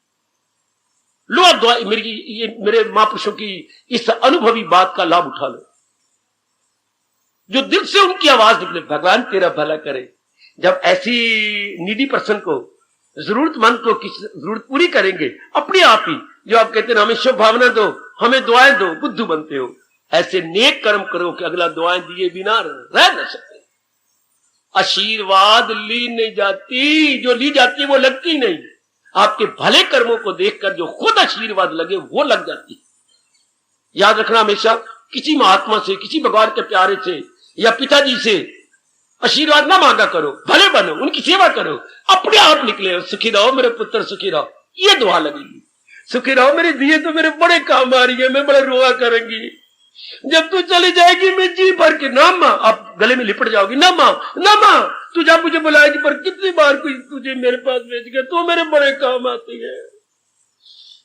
लो दुआ, मेरे महापुरुषों की इस अनुभवी बात का लाभ उठा लो। जो दिल से उनकी आवाज निकले, भगवान तेरा भला करे। जब ऐसी नीडी पर्सन को, जरूरतमंद को किसी जरूरत पूरी करेंगे अपने आप ही, जो आप कहते हैं हमें शुभ भावना दो, हमें दुआएं दो, बुद्धू बनते हो। ऐसे नेक कर्म करो कि अगला दुआएं दिए बिना रह न सके। आशीर्वाद ली नहीं जाती, जो ली जाती वो लगती नहीं। आपके भले कर्मों को देखकर जो खुद आशीर्वाद लगे वो लग जाती। याद रखना हमेशा, किसी महात्मा से, किसी भगवान के प्यारे से या पिताजी से आशीर्वाद ना मांगा करो, भले बनो, उनकी सेवा करो, अपने आप निकले। सुखी रहो मेरे पुत्र, सुखी रहो, ये दुआ लगेगी। सुखी रहो मेरी दिए तो मेरे बड़े काम आ रही है, मैं बड़ा रोआ करूंगी। जब तू चली जाएगी मैं जी भर के, ना मां, आप गले में लिपट जाओगी, ना मां, ना मां, तू जब मुझे बुलाएगी, पर कितनी बार कोई तुझे मेरे पास भेज गया, तू मेरे बड़े काम आती है,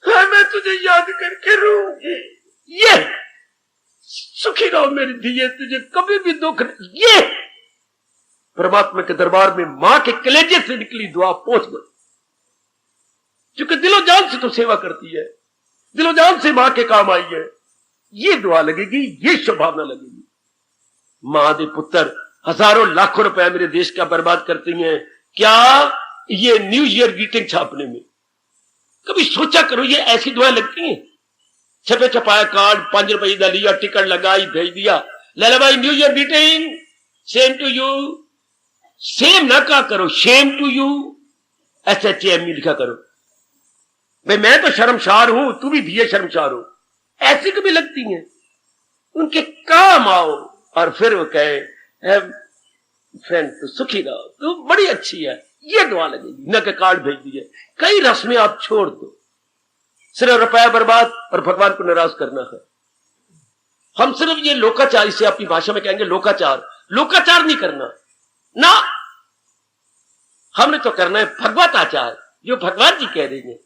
हाँ, मैं तुझे याद करके रोऊंगी। ये सुखी रहो मेरी दिए, तुझे कभी भी दुख, ये परमात्मा के दरबार में मां के कलेजे से निकली दुआ पहुंच गई। क्योंकि दिलो जान से तो सेवा करती है, दिलो जान से मां के काम आई है, ये दुआ लगेगी, ये शुभभावना लगेगी। मां दे पुत्र हजारों लाखों रुपया मेरे देश का बर्बाद करती हैं, क्या ये न्यू ईयर ग्रीटिंग छापने में? कभी सोचा करो, ये ऐसी दुआ लगती हैं। छपे छपाया कार्ड, 5 रुपए का लिया, टिकट लगाई, भेज दिया, लाला भाई new year greeting, same to you. Same ना कहा करो, शेम टू यू, SHAM लिखा करो। भाई मैं तो शर्मशार हूं, तू भी दिए शर्मशार हो, ऐसी कभी लगती हैं। उनके काम आओ और फिर वो कहे फ्रेंड तू सुखी रहो, तू बड़ी अच्छी है, ये दुआ लगेगी। न के कार्ड भेज दिए, कई रस्में आप छोड़ दो, सिर्फ रुपया बर्बाद और भगवान को नाराज करना है। हम सिर्फ ये लोकाचार, इसे अपनी भाषा में कहेंगे लोकाचार, लोकाचार नहीं करना ना, हमने तो करना है भगवत आचार, जो भगवान जी कह रहे हैं।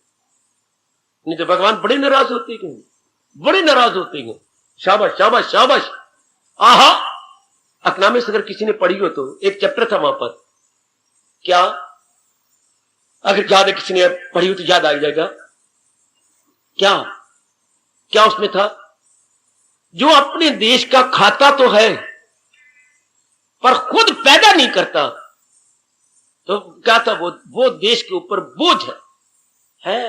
नहीं तो भगवान बड़े नाराज होते हैं, बड़े नाराज होते हैं। शाबाश शाबाश शाबाश, आहा। इकोनॉमिक्स अगर किसी ने पढ़ी हो तो एक चैप्टर था वहां पर, क्या अगर याद है किसी ने पढ़ी हो तो याद आ जाएगा। क्या क्या उसमें था? जो अपने देश का खाता तो है पर खुद पैदा नहीं करता, तो क्या था वो देश के ऊपर बोझ है।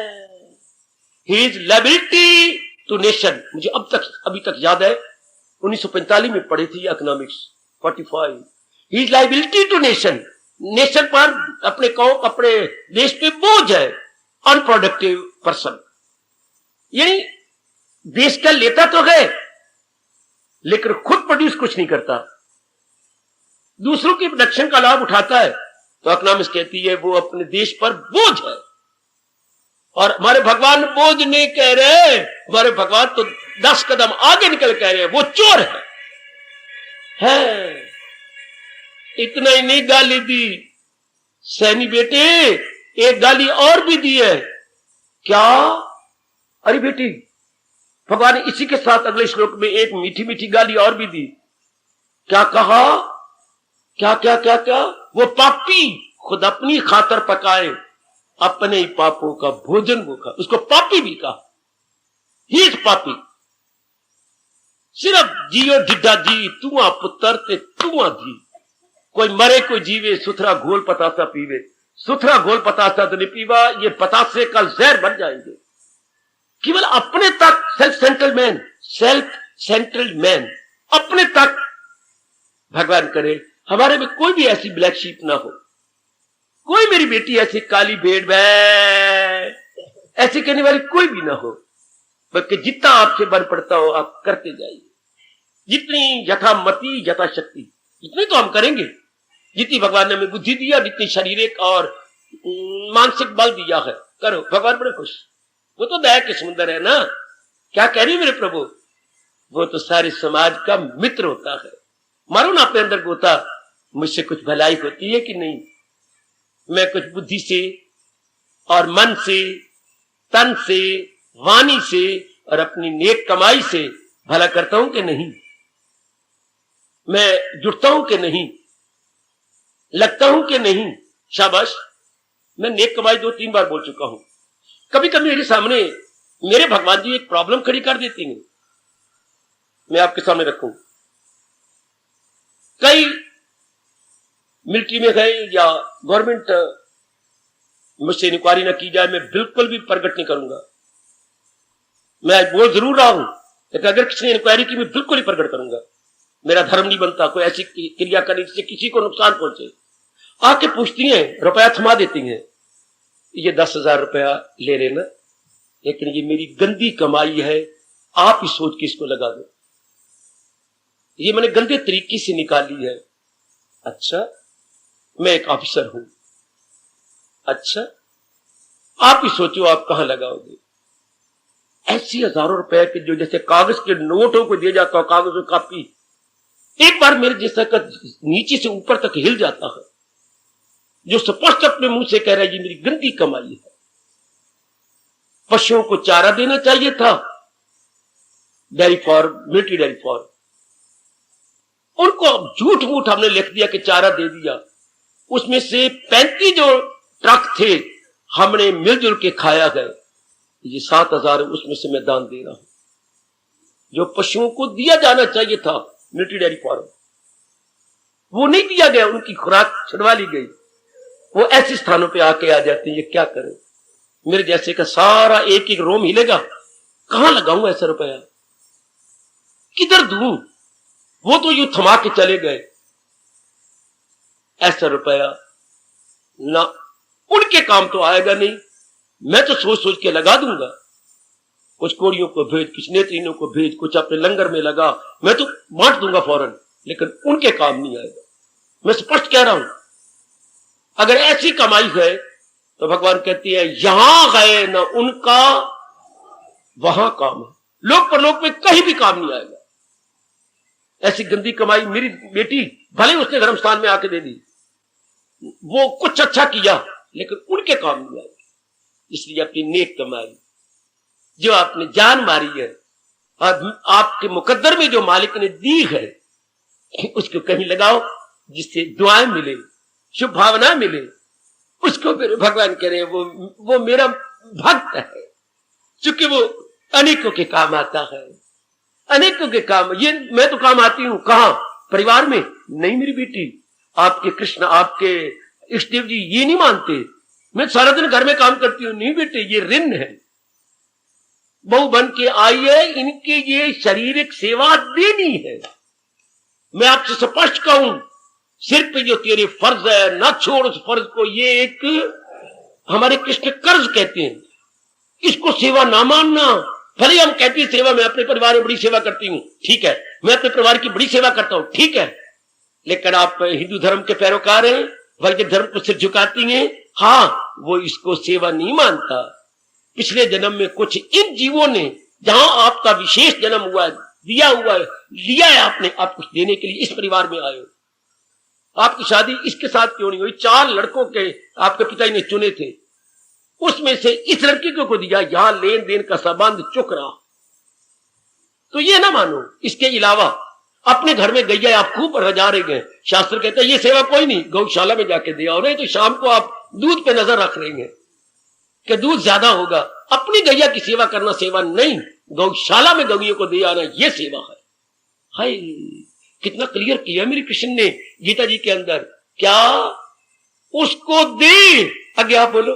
His liability to nation, मुझे अभी तक याद है, 1945 में पढ़ी थी economics 45। His liability to nation, nation पर, अपने कौम, अपने देश पे बोझ है। अनप्रोडक्टिव पर्सन, यानी देश का लेता तो है लेकिन खुद प्रोड्यूस कुछ नहीं करता, दूसरों की प्रोडक्शन का लाभ उठाता है, तो इकोनॉमिक्स कहती है वो अपने देश पर बोझ है। और हमारे भगवान बोझ नहीं कह रहे, हमारे भगवान तो 10 कदम आगे निकल कह रहे हैं वो चोर है। इतना ही नहीं गाली दी सैनी बेटे, एक गाली और भी दी है। क्या? अरे बेटी, भगवान ने इसी के साथ अगले श्लोक में एक मीठी मीठी गाली और भी दी। क्या कहा? क्या क्या क्या क्या? वो पापी खुद अपनी खातर पकाए, अपने ही पापों का भोजन वो खा। उसको पापी भी कहा, ही इज पापी। सिर्फ जियो ढिड्ढा जी, तू आ पुत्र ते तू आ जी। कोई मरे कोई जीवे, सुथरा घोल पतासा पीवे। सुथरा घोल पतासा तो नहीं पीवा, ये पतासे का जहर बन जाएंगे। केवल अपने तक सेल्फ सेंट्रल मैन, अपने तक। भगवान करे हमारे में कोई भी ऐसी ब्लैक शीप ना हो, कोई मेरी बेटी ऐसी काली भेड़ ऐसी कहने वाली कोई भी ना हो, बल्कि जितना आपसे बन पड़ता हो आप करते जाइए। जितनी यथामति यथाशक्ति इतनी तो हम करेंगे, जितनी भगवान ने हमें बुद्धि दिया, जितनी शारीरिक और मानसिक बल दिया है, करो। भगवान बड़े खुश। वो तो दया के समुंदर है ना। क्या कह रही मेरे प्रभु? वो तो सारे समाज का मित्र होता है। मारो ना अपने अंदर गोता, मुझसे कुछ भलाई होती है कि नहीं? मैं कुछ बुद्धि से और मन से, तन से, वाणी से और अपनी नेक कमाई से भला करता हूं कि नहीं? मैं जुटता हूं कि नहीं? लगता हूं कि नहीं? शाबाश। मैं नेक कमाई 2-3 बार बोल चुका हूं। कभी कभी मेरे सामने मेरे भगवान जी एक प्रॉब्लम खड़ी कर देती हैं, मैं आपके सामने रखूं। कई मिलिट्री में गए या गवर्नमेंट मुझसे इंक्वायरी न की जाए, मैं बिल्कुल भी प्रकट नहीं करूंगा। मैं बोल जरूर रहा हूं, लेकिन अगर किसी ने इंक्वायरी की मैं बिल्कुल ही प्रकट करूंगा। मेरा धर्म नहीं बनता कोई ऐसी क्रिया करने जिससे किसी को नुकसान पहुंचे। आके पूछती हैं, रुपया थमा देती हैं, ये 10,000 रुपया ले लेना, लेकिन ये मेरी गंदी कमाई है, आप ही सोच के इसको लगा दो। ये मैंने गंदे तरीके से निकाली है। अच्छा, मैं एक ऑफिसर हूं। अच्छा, आप ही सोचो आप कहां लगाओगे। ऐसी हजारों रुपए के जो जैसे कागज के नोटों को दिया जाता है, कागज और कापी, एक बार मेरे जैसा का नीचे से ऊपर तक हिल जाता है, जो स्पष्ट अपने मुंह से कह रहा है ये मेरी गंदी कमाई है। पशुओं को चारा देना चाहिए था, dairy farm, military dairy farm, उनको झूठ मूठ हमने लिख दिया कि चारा दे दिया। उसमें से 35 जो ट्रक थे हमने मिलजुल के खाया गए। ये 7,000 उसमें से मैं दान दे रहा हूं, जो पशुओं को दिया जाना चाहिए था मिलिट्री डेयरी फार्म, वो नहीं दिया गया, उनकी खुराक छुड़वा ली गई। वो ऐसे स्थानों पे आके आ जाते हैं। ये क्या करें? मेरे जैसे का सारा एक एक रोम हिलेगा। कहां लगाऊं ऐसा रुपया? किधर दूं? वो तो यूं थमा के चले गए। ऐसा रुपया ना उनके काम तो आएगा नहीं, मैं तो सोच सोच के लगा दूंगा। कुछ कोड़ियों को भेज, कुछ नेत्रियों को भेज, कुछ अपने लंगर में लगा, मैं तो बांट दूंगा फौरन, लेकिन उनके काम नहीं आएगा। मैं स्पष्ट कह रहा हूं, अगर ऐसी कमाई है तो भगवान कहती है यहां गए ना उनका वहां काम है, लोक परलोक में कहीं भी काम नहीं आएगा। ऐसी गंदी कमाई मेरी बेटी भले उसने धर्म स्थान में आके दे दी, वो कुछ अच्छा किया, लेकिन उनके काम नहीं आएगी। इसलिए अपनी नेक कमाई जो आपने जान मारी है और आपके मुकद्दर में जो मालिक ने दी है, उसको कहीं लगाओ जिससे दुआएं मिले, शुभ भावना मिले। उसको मेरे भगवान कह रहे हैं वो मेरा भक्त है, चूंकि वो अनेकों के काम आता है, अनेकों के काम। ये मैं तो काम आती हूं कहां? परिवार में नहीं मेरी बेटी। आपके कृष्ण, आपके इष्टदेव जी ये नहीं मानते, मैं सारा दिन घर में काम करती हूं। नहीं बेटे, ये ऋण है, बहू बन के आई है, इनके ये शारीरिक सेवा देनी है। मैं आपसे स्पष्ट कहूं, सिर पे जो तेरे फर्ज है ना छोड़ उस फर्ज को। ये एक हमारे कृष्ण कर्ज कहते हैं, इसको सेवा ना मानना। भले हम कहते हैं सेवा, मैं अपने परिवार में बड़ी सेवा करती हूं, ठीक है, मैं अपने परिवार की बड़ी सेवा करता हूं, ठीक है, लेकिन आप हिंदू धर्म के पैरोकार हैं, वैदिक धर्म को सिर झुकाती हैं, हाँ, वो इसको सेवा नहीं मानता। पिछले जन्म में कुछ इन जीवों ने, जहां आपका विशेष जन्म हुआ है, दिया हुआ है, लिया है आपने, आप कुछ देने के लिए इस परिवार में आए हो। आपकी शादी इसके साथ क्यों नहीं हुई? 4 लड़कों के आपके पिताजी ने चुने थे, उसमें से इस लड़की को दिया, यहां लेन देन का संबंध चुक रहा। तो ये ना मानो। इसके अलावा अपने घर में गैया आप खूब रजा रहे हैं, शास्त्र कहते हैं ये सेवा कोई नहीं, गौशाला में जाके दिया। और नहीं तो शाम को आप दूध पे नजर रख रहे हैं कि दूध ज्यादा होगा। अपनी गैया की सेवा करना सेवा नहीं, गौशाला में गौइयों को दे आना ये सेवा है। हाय, कितना क्लियर किया मेरे कृष्ण ने गीता जी के अंदर। क्या? उसको दे, आगे आप बोलो,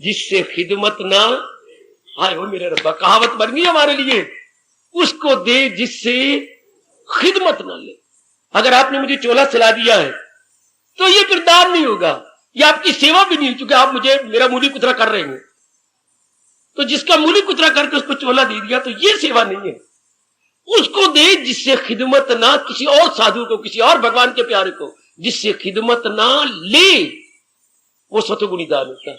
जिससे खिदमत ना। हाय हो मेरे रब्बा, कहावत बन गई हमारे लिए, उसको दे जिससे खिदमत ना ले। अगर आपने मुझे चोला सिला दिया है तो ये फिर दान नहीं होगा, ये आपकी सेवा भी नहीं, क्योंकि आप मुझे मेरा मूली कुतरा कर रहे हैं। तो जिसका मूली कुतरा करके उसको चोला दे दिया तो ये सेवा नहीं है। उसको दे जिससे खिदमत ना, किसी और साधु को, किसी और भगवान के प्यारे को, जिससे खिदमत ना ले, वो सतगुणी दान होता है।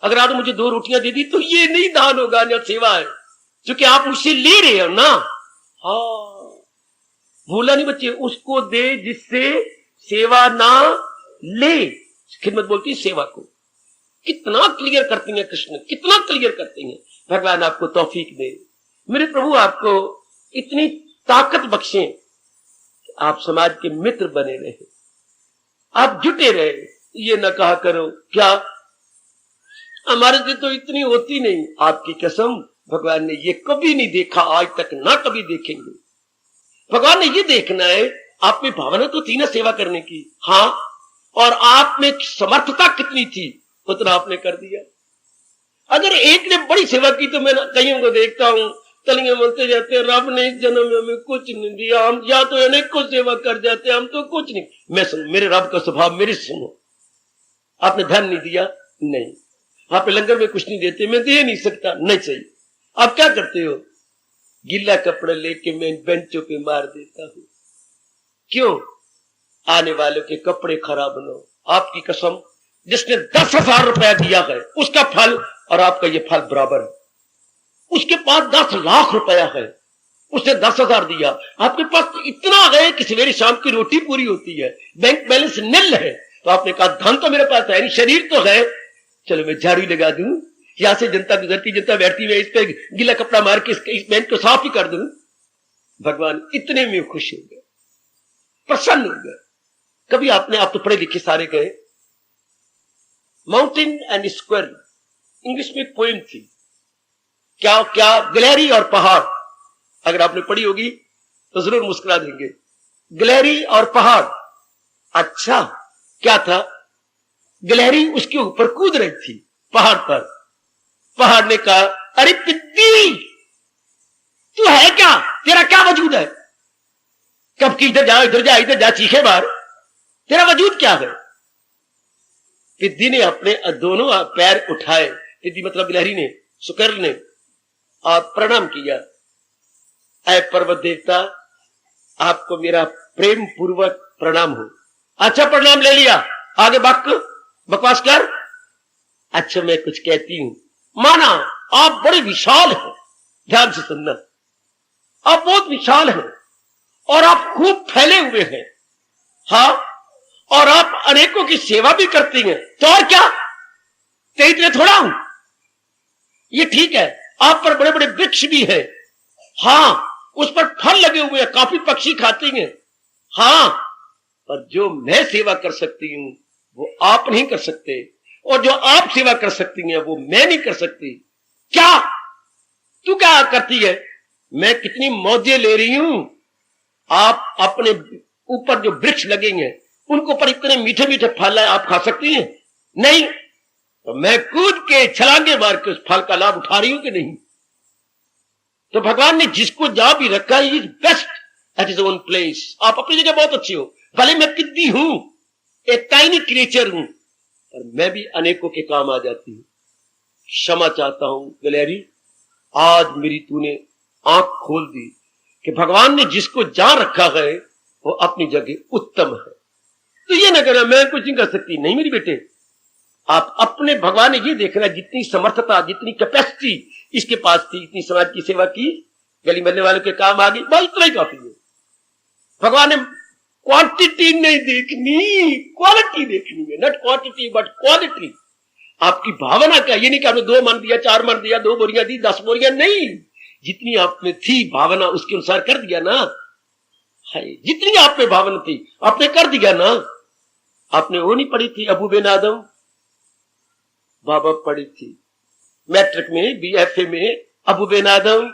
अगर आपने मुझे 2 रोटियां दे दी तो ये नहीं दान होगा, न सेवा है, क्योंकि आप मुझसे ले रहे हो ना। हाँ, भूला नहीं बच्चे, उसको दे जिससे सेवा ना ले। खिदमत बोलती है सेवा को। कितना क्लियर करती हैं कृष्ण, कितना क्लियर करते हैं। भगवान आपको तौफीक दे। मेरे प्रभु आपको इतनी ताकत बख्शे, आप समाज के मित्र बने रहे, आप जुटे रहे। ये न कहा करो क्या हमारे से तो इतनी होती नहीं। आपकी कसम, भगवान ने ये कभी नहीं देखा आज तक, ना कभी देखेंगे। भगवान ने ये देखना है आप में भावना तो थी ना सेवा करने की, हाँ, और आप में समर्थता कितनी थी, उतना आपने कर दिया। अगर एक ने बड़ी सेवा की तो मैं कईयों को देखता हूं, तलियां बोलते जाते हैं रब ने इस जन्म में हमें कुछ नहीं दिया, हम या तो अनेक को सेवा कर जाते, हम तो कुछ नहीं। मैं सुन, मेरे रब का स्वभाव मेरी सुनो। आपने धन नहीं दिया, नहीं। आप लंगर में कुछ नहीं देते, मैं दे नहीं सकता, नहीं चाहिए। आप क्या करते हो? गीला कपड़ा लेके मैं बेंचों पे मार देता हूं। क्यों? आने वालों के कपड़े खराब न हो। आपकी कसम, जिसने 10,000 रुपया दिया है उसका फल और आपका ये फल बराबर है। उसके पास 10 लाख रुपया है, उसने 10,000 दिया, आपके पास तो इतना है कि सवेरे शाम की रोटी पूरी होती है, बैंक बैलेंस निल है। तो आपने कहा धन तो मेरे पास है नहीं, शरीर तो है, चलो मैं झाड़ू लगा दूं, यहां से जनता गुजरती, जनता बैठती, मैं इस पे गीला कपड़ा मार के इस बैंक को साफ ही कर दूं। भगवान इतने में खुश हो गए, प्रसन्न हो गए। कभी आपने, आप तो पढ़े लिखे सारे गए, माउंटेन एंड स्क्वायर, इंग्लिश में एक पोएम थी, क्या क्या गिलहरी और पहाड़। अगर आपने पढ़ी होगी तो जरूर मुस्कुरा देंगे। गिलहरी और पहाड़, अच्छा क्या था? गिलहरी उसके ऊपर कूद रही थी पहाड़ पर। पहाड़ ने कहा अरे पिद्दी, तू है क्या, तेरा क्या वजूद है? कब की इधर जा इधर जा इधर जा, चीखे मार, तेरा वजूद क्या है? पिद्दी ने अपने दोनों पैर उठाए, पिद्दी मतलब गिलहरी ने, शुक्र ने, और प्रणाम किया। ऐ पर्वत देवता, आपको मेरा प्रेम पूर्वक प्रणाम हो। अच्छा प्रणाम ले लिया, आगे बकवास कर। अच्छा मैं कुछ कहती हूं, माना आप बड़े विशाल हैं, ध्यान से सुनना, आप बहुत विशाल हैं और आप खूब फैले हुए हैं, हाँ, और आप अनेकों की सेवा भी करती हैं, तो और क्या, तो इतने थोड़ा हूं, ये ठीक है। आप पर बड़े बड़े वृक्ष भी हैं, हाँ, उस पर फल लगे हुए हैं, काफी पक्षी खाते हैं, हाँ, पर जो मैं सेवा कर सकती हूं वो आप नहीं कर सकते, और जो आप सेवा कर सकती हैं वो मैं नहीं कर सकती। क्या तू क्या करती है? मैं कितनी मौजें ले रही हूं, आप अपने ऊपर जो वृक्ष लगेंगे उनको पर इतने मीठे मीठे फल आप खा सकती हैं? नहीं, तो मैं कूद के छलांगे मार के उस फल का लाभ उठा रही हूं कि नहीं? तो भगवान ने जिसको जहां भी रखा है, is best at his own place. आप अपनी जगह बहुत अच्छी हो, भले मैं पिद्दी हूं, एक टाइनी क्रिएचर हूं, पर मैं भी अनेकों के काम आ जाती हूं। क्षमा चाहता हूं गिलहरी, आज मेरी तूने आंख खोल दी कि भगवान ने जिसको जहां रखा है वो अपनी जगह उत्तम है। तो ये ना कहना मैं कुछ नहीं कर सकती, नहीं मेरी बेटे, आप अपने भगवान ने ये देखना, जितनी समर्थता, जितनी कैपेसिटी इसके पास थी, इतनी समाज की सेवा की, गली मोहल्ले वालों के काम आ गई, बस इतना ही काफी है। भगवान ने क्वांटिटी नहीं देखनी, क्वालिटी देखनी है, नॉट क्वांटिटी बट क्वालिटी। आपकी भावना क्या, ये नहीं कि आपने 2 मन दिया, 4 मन दिया, 2 बोरियां दी, 10 बोरियां, नहीं, जितनी आप में थी भावना उसके अनुसार कर दिया ना। है जितनी आप में भावना थी आपने कर दिया ना। आपने वो नहीं पढ़ी थी अबू बिन आदम, बाबा पढ़ी थी मैट्रिक में, बीएफए में, अबू बिन आदम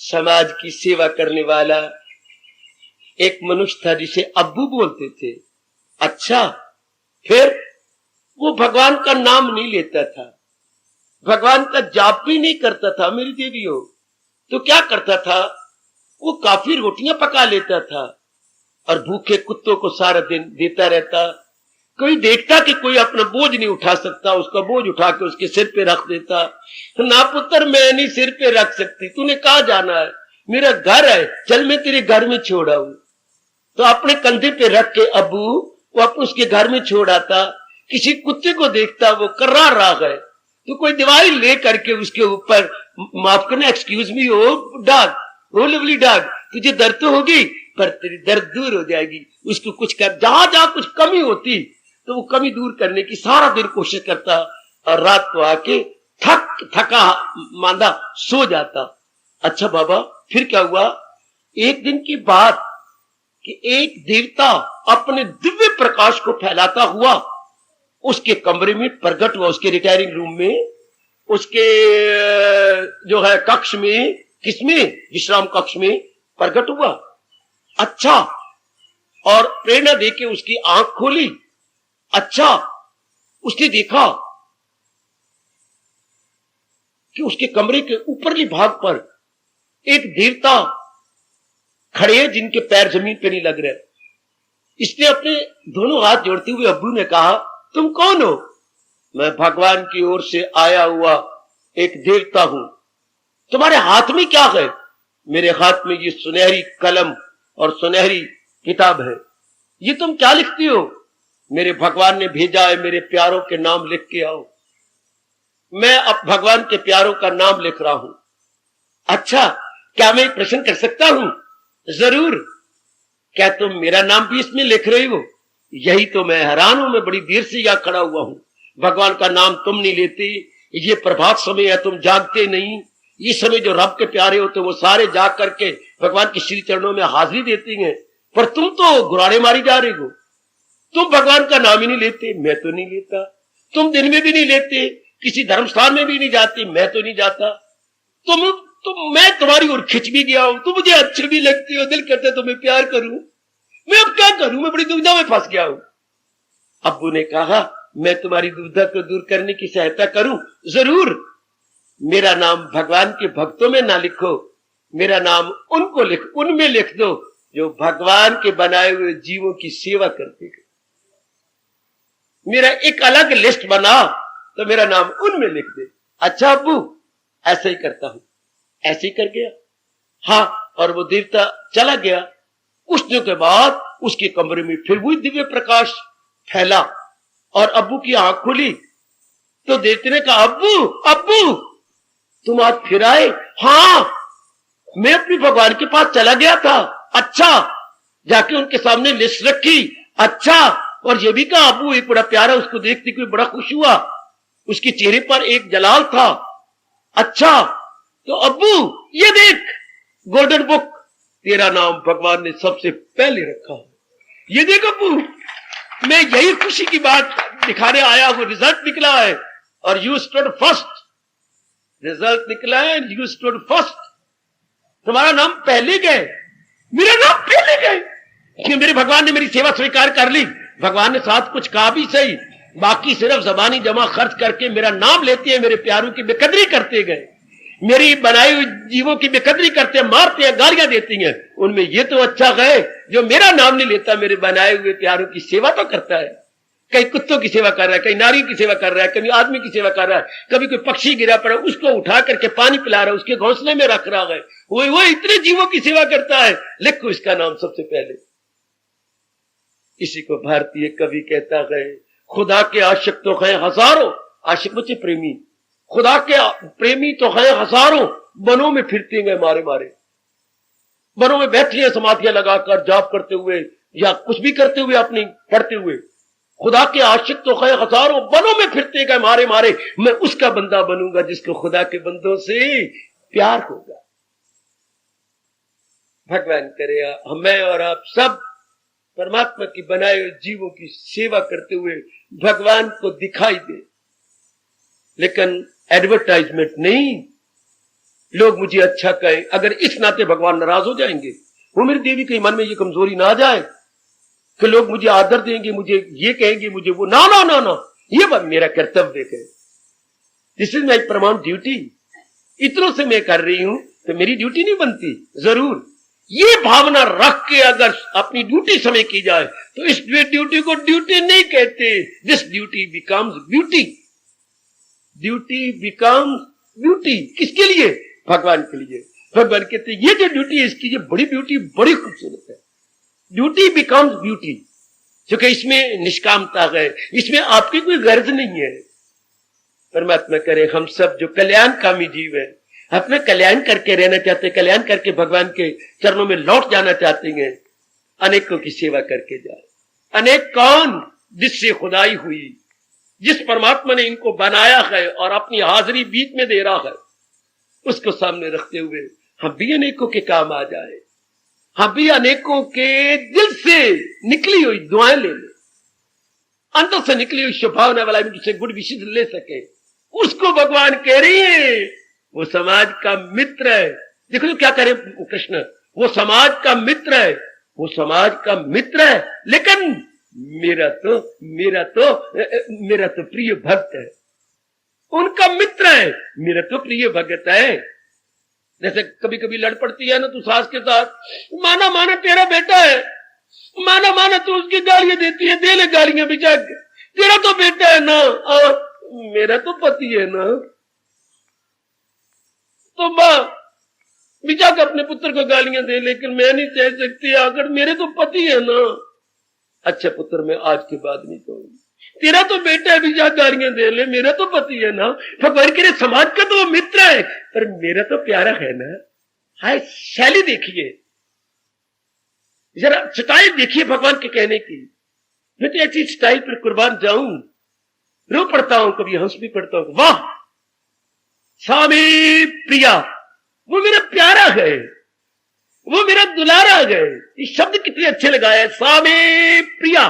समाज की सेवा करने वाला एक मनुष्य था जिसे अब्बू बोलते थे। अच्छा, फिर वो भगवान का नाम नहीं लेता था, भगवान का जाप भी नहीं करता था मेरी देवियों। तो क्या करता था, वो काफी रोटियां पका लेता था और भूखे कुत्तों को सारा दिन देता रहता। कोई देखता कि कोई अपना बोझ नहीं उठा सकता, उसका बोझ उठा के उसके सिर पे रख देता। ना पुत्र, मैं नहीं सिर पे रख सकती, तूने कहा जाना है, मेरा घर है, चल मैं तेरे घर में छोड़ आऊं। तो अपने कंधे पे रख के अबू वो अपने उसके घर में छोड़ आता। किसी कुत्ते को देखता वो कर्रा रहा है तो कोई दवाई ले करके उसके ऊपर, माफ करना, एक्सक्यूज मी, ओ डॉग, ओ लवली डॉग, तुझे दर्द तो होगी पर तेरी दर्द दूर हो जाएगी, उसको कुछ कर, जहां जहां कुछ कमी होती तो वो कमी दूर करने की सारा दिन कोशिश करता और रात को आके थका मांदा सो जाता। अच्छा बाबा, फिर क्या हुआ, एक दिन की बात कि एक देवता अपने दिव्य प्रकाश को फैलाता हुआ उसके कमरे में प्रकट हुआ, उसके रिटायरिंग रूम में, उसके जो है कक्ष में, किसमें, विश्राम कक्ष में प्रकट हुआ। अच्छा, और प्रेरणा देके उसकी आंख खोली। अच्छा, उसने देखा कि उसके कमरे के ऊपरली भाग पर एक देवता खड़े हैं जिनके पैर जमीन पे नहीं लग रहे। इसने अपने दोनों हाथ जोड़ते हुए अब्बू ने कहा, तुम कौन हो? मैं भगवान की ओर से आया हुआ एक देवता हूं। तुम्हारे हाथ में क्या है? मेरे हाथ में ये सुनहरी कलम और सुनहरी किताब है। ये तुम क्या लिखती हो? मेरे भगवान ने भेजा है, मेरे प्यारों के नाम लिख के आओ। मैं अब भगवान के प्यारों का नाम लिख रहा हूं। अच्छा, क्या मैं एक प्रश्न कर सकता हूं? जरूर। क्या तुम मेरा नाम भी इसमें लिख रही हो? यही तो मैं हैरान हूं, मैं बड़ी देर से यहां खड़ा हुआ हूं। भगवान का नाम तुम नहीं लेते, ये प्रभात समय है, तुम जागते नहीं। इस समय जो रब के प्यारे होते वो सारे जाग करके भगवान के श्री चरणों में हाजिरी देती हैं, पर तुम तो गुरारे मारी जा रही हो। तुम भगवान का नाम ही नहीं लेते, मैं तो नहीं लेता। तुम दिन में भी नहीं लेते, किसी धर्म स्थान में भी नहीं जाते, मैं तो नहीं जाता। मैं तुम्हारी ओर खिंच भी गया हूं, तुम मुझे अच्छे भी लगती हो, दिल करते तुम्हें प्यार करूं। मैं अब क्या करूं, मैं बड़ी दुविधा में फंस गया हूं। अब्बू ने कहा, मैं तुम्हारी दुविधा को दूर करने की सहायता करूं, जरूर। मेरा नाम भगवान के भक्तों में ना लिखो, मेरा नाम उनमें लिख दो जो भगवान के बनाए हुए जीवों की सेवा करते हैं। मेरा एक अलग लिस्ट बना तो मेरा नाम उनमें लिख दे। अच्छा अब्बू, ऐसे ही करता हूं। ऐसे ही कर गया। हाँ, और वो देवता चला गया। कुछ दिनों के बाद उसके कमरे में फिर वही दिव्य प्रकाश फैला और अब्बू की आंख खुली तो देवते ने कहा, अब्बू अब्बू तुम आज फिर आए? हाँ, मैं अपने भगवान के पास चला गया था। अच्छा, जाके उनके सामने लिस्ट रखी। अच्छा, और ये भी कहा, अब्बू एक बड़ा प्यारा, उसको देखते हुए बड़ा खुश हुआ, उसके चेहरे पर एक जलाल था। अच्छा, तो अब्बू ये देख, गोल्डन बुक, तेरा नाम भगवान ने सबसे पहले रखा है। ये देख अब्बू, मैं यही खुशी की बात दिखाने आया हूं। रिजल्ट निकला है और यू स्टूड फर्स्ट। रिजल्ट निकला है, यू स्टूड फर्स्ट। तुम्हारा नाम पहले गए, मेरा नाम पहले गए। मेरे भगवान ने मेरी सेवा स्वीकार कर ली। भगवान ने साथ कुछ कहा भी सही, बाकी सिर्फ जबानी जमा खर्च करके मेरा नाम लेते हैं, मेरे प्यारों की बेकदरी करते गए, मेरी बनाई हुई जीवों की बेकदरी करते हैं, मारते हैं, गालियां देती हैं। उनमें ये तो अच्छा है जो मेरा नाम नहीं लेता, मेरे बनाए हुए प्यारों की सेवा तो करता है। कहीं कुत्तों की सेवा कर रहा है, कहीं नारियों की सेवा कर रहा है, कभी आदमी की सेवा कर रहा है, कभी कोई पक्षी गिरा पड़ा उसको उठा करके पानी पिला रहा है, उसके घोंसले में रख रहा है। वो इतने जीवों की सेवा करता है। लिखो इसका नाम सबसे पहले। इसी को भारतीय कवि कहता है, खुदा के आशिक तो हैं हजारों, आशिक बच्चे प्रेमी, खुदा के प्रेमी तो हैं हजारों, बनों में फिरते गए मारे मारे, बनों में बैठे हैं समाधियां लगाकर जाप करते हुए या कुछ भी करते हुए अपनी पढ़ते हुए। खुदा के आशिक तो हैं हजारों, बनों में फिरते गए मारे मारे, मैं उसका बंदा बनूंगा जिसको खुदा के बंदों से प्यार होगा। भगवान करे मैं और आप सब परमात्मा की बनाए हुए जीवों की सेवा करते हुए भगवान को दिखाई दे, लेकिन एडवर्टाइजमेंट नहीं, लोग मुझे अच्छा कहें। अगर इस नाते भगवान नाराज हो जाएंगे, वो मेरी देवी के मन में ये कमजोरी ना आ जाए कि लोग मुझे आदर देंगे, मुझे ये कहेंगे, मुझे वो, ना ना ना ना, ये बात मेरा कर्तव्य है, this is my permanent duty. इतनों से मैं कर रही हूं तो मेरी ड्यूटी नहीं बनती। जरूर ये भावना रख के अगर अपनी ड्यूटी समय की जाए तो इस ड्यूटी को ड्यूटी नहीं कहते, this duty becomes beauty. Duty becomes beauty किसके लिए? भगवान के लिए। भगवान कहते ये जो ड्यूटी है इसकी ये बड़ी ब्यूटी, बड़ी खूबसूरत है। ड्यूटी बिकम्स ब्यूटी, क्योंकि इसमें निष्कामता है, इसमें आपकी कोई गर्ज नहीं है। परमात्मा करे हम सब जो कल्याणकामी जीव है, अपना कल्याण करके रहना चाहते, कल्याण करके भगवान के चरणों में लौट जाना चाहते हैं, अनेकों की सेवा करके जाए। अनेक कौन? जिससे खुदाई हुई, जिस परमात्मा ने इनको बनाया है और अपनी हाजिरी बीच में दे रहा है, उसको सामने रखते हुए हम भी अनेकों के काम आ जाए, हम भी अनेकों के दिल से निकली हुई दुआएं ले ले, अंदर से निकली हुई शुभावना वाला से गुड विशेष ले सके। उसको भगवान कह रही है वो समाज का मित्र है। देखो तो क्या करे कृष्ण, वो समाज का मित्र है, वो समाज का मित्र है, लेकिन मेरा तो प्रिय भक्त है। उनका मित्र है, मेरा तो प्रिय भक्त है। जैसे कभी कभी लड़ पड़ती है ना तू सास के साथ, माना माना तेरा बेटा है, माना माना तू उसकी गालियां देती है, दे ले गालियां बिचा के, तेरा तो बेटा है ना, मेरा तो पति है ना, तो मां बिचा के अपने पुत्र को गालियां दे, लेकिन मैं नहीं कह सकती अगर मेरे तो पति है ना। अच्छा पुत्र मैं आज के बाद नहीं कहूंगी, तेरा तो बेटा है, बिचा गालियां दे ले, मेरा तो पति है ना। भगवान के लिए समाज का तो मित्र है, पर मेरा तो प्यारा है ना। हाय शैली देखिए, जरा स्टाइल देखिए भगवान के कहने की। मैं तो ऐसी स्टाइल पर कुर्बान जाऊं, रो पड़ता हूं, कभी हंस भी पड़ता हूं। वाह स्वामी प्रिया, वो मेरा प्यारा है, वो मेरा दुलारा है। ये शब्द कितने अच्छे लगाए, स्वामी प्रिया,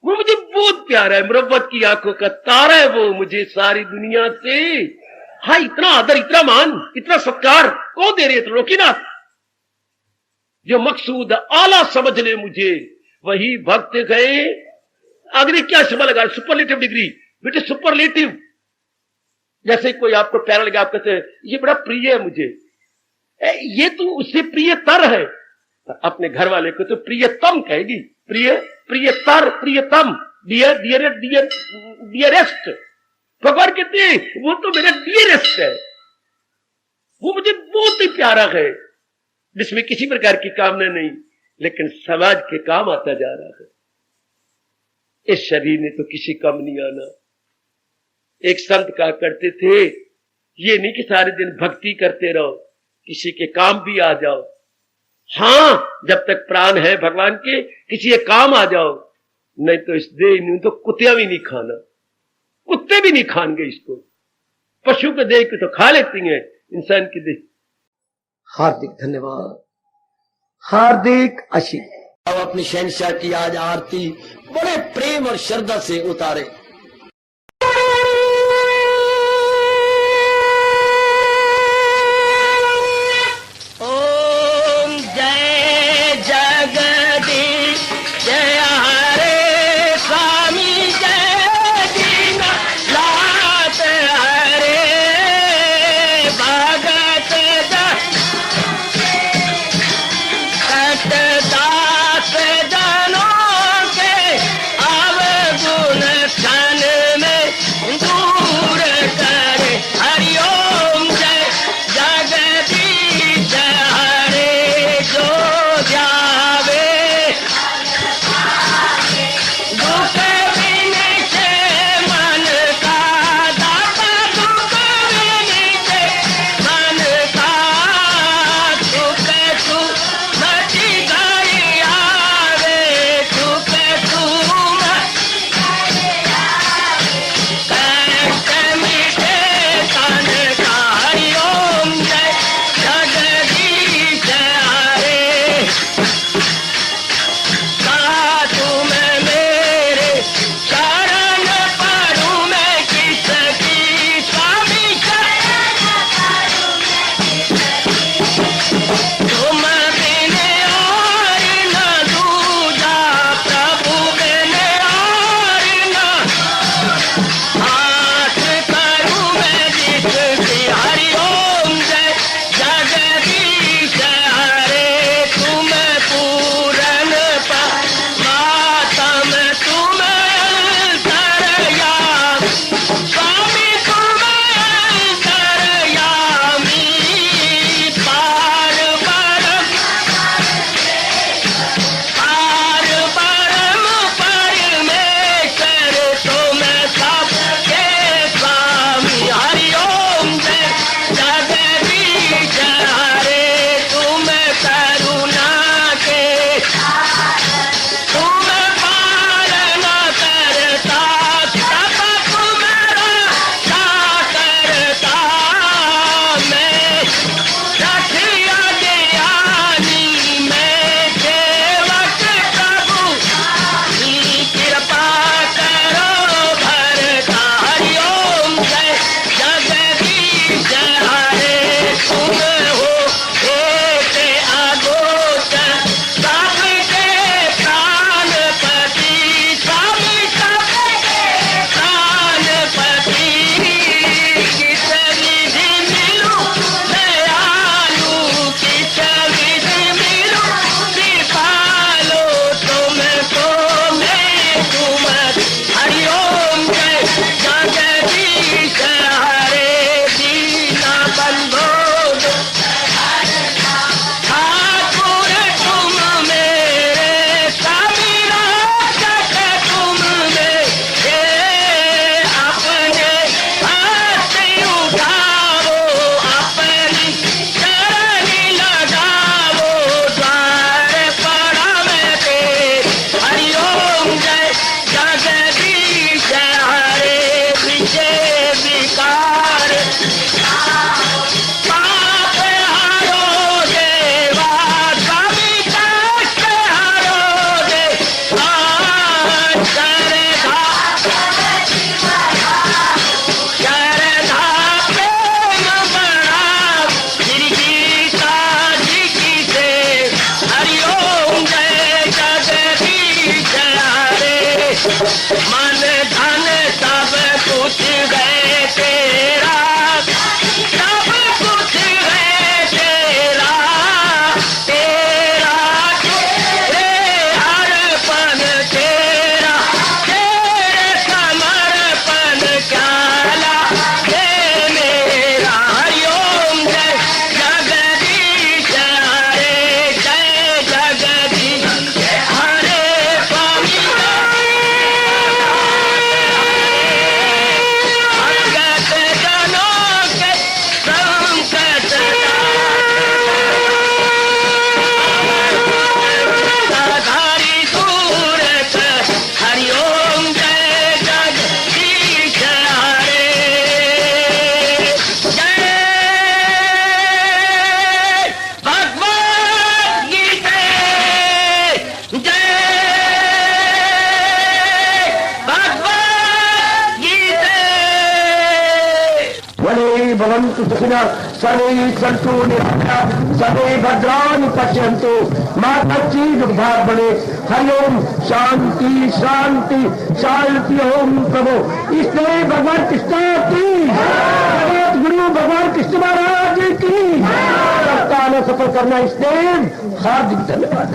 वो मुझे बहुत प्यारा है, मुरब्बत की आंखों का तारा है वो मुझे सारी दुनिया से। हाँ इतना आदर, इतना मान, इतना सत्कार कौन दे रहे थे? रोकीनाथ जो मकसूद आला समझ ले मुझे, वही भक्त गए। अगले क्या शब्द लगा? सुपरलेटिव डिग्री बेटे, सुपरलेटिव। जैसे कोई आपको प्यारा लगा, आप कहते हैं ये बड़ा प्रिय है मुझे, ये तो उससे प्रियतर है। अपने घर वाले को तो प्रियतम कहेगी, प्रिय प्रियतर प्रियतम, डियर डियर डियर डियरेस्ट। भगवान कहते हैं वो तो मेरा डियरेस्ट है, वो मुझे बहुत ही प्यारा है, जिसमें किसी प्रकार की कामना नहीं, लेकिन समाज के काम आता जा रहा है। इस शरीर ने तो किसी काम नहीं आना। एक संत कहा करते थे, ये नहीं कि सारे दिन भक्ति करते रहो, किसी के काम भी आ जाओ। हाँ जब तक प्राण है भगवान के, किसी के काम आ जाओ, नहीं तो इस देह में तो कुत्तियां भी नहीं खाना, कुत्ते भी नहीं खाएंगे इसको। पशु के देह को तो खा लेती हैं, इंसान की देह। हार्दिक धन्यवाद, हार्दिक आशीर्वाद। अब अपनी शहंशाह की आज आरती बड़े प्रेम और श्रद्धा से उतारे। दास जनों के अवगुण भवन्तु सुखिनः सर्वे सन्तु निरामयाः सर्वे भद्राणि पश्यन्तु मा कश्चित् दुःखभाग् भवेत्। हरि ओम शांति शांति शांति। ओम प्रभु इसलिए भगवान कृष्ण की जगत गुरु भगवान कृष्ण महाराज की सफल करना इसलिए हार्दिक धन्यवाद।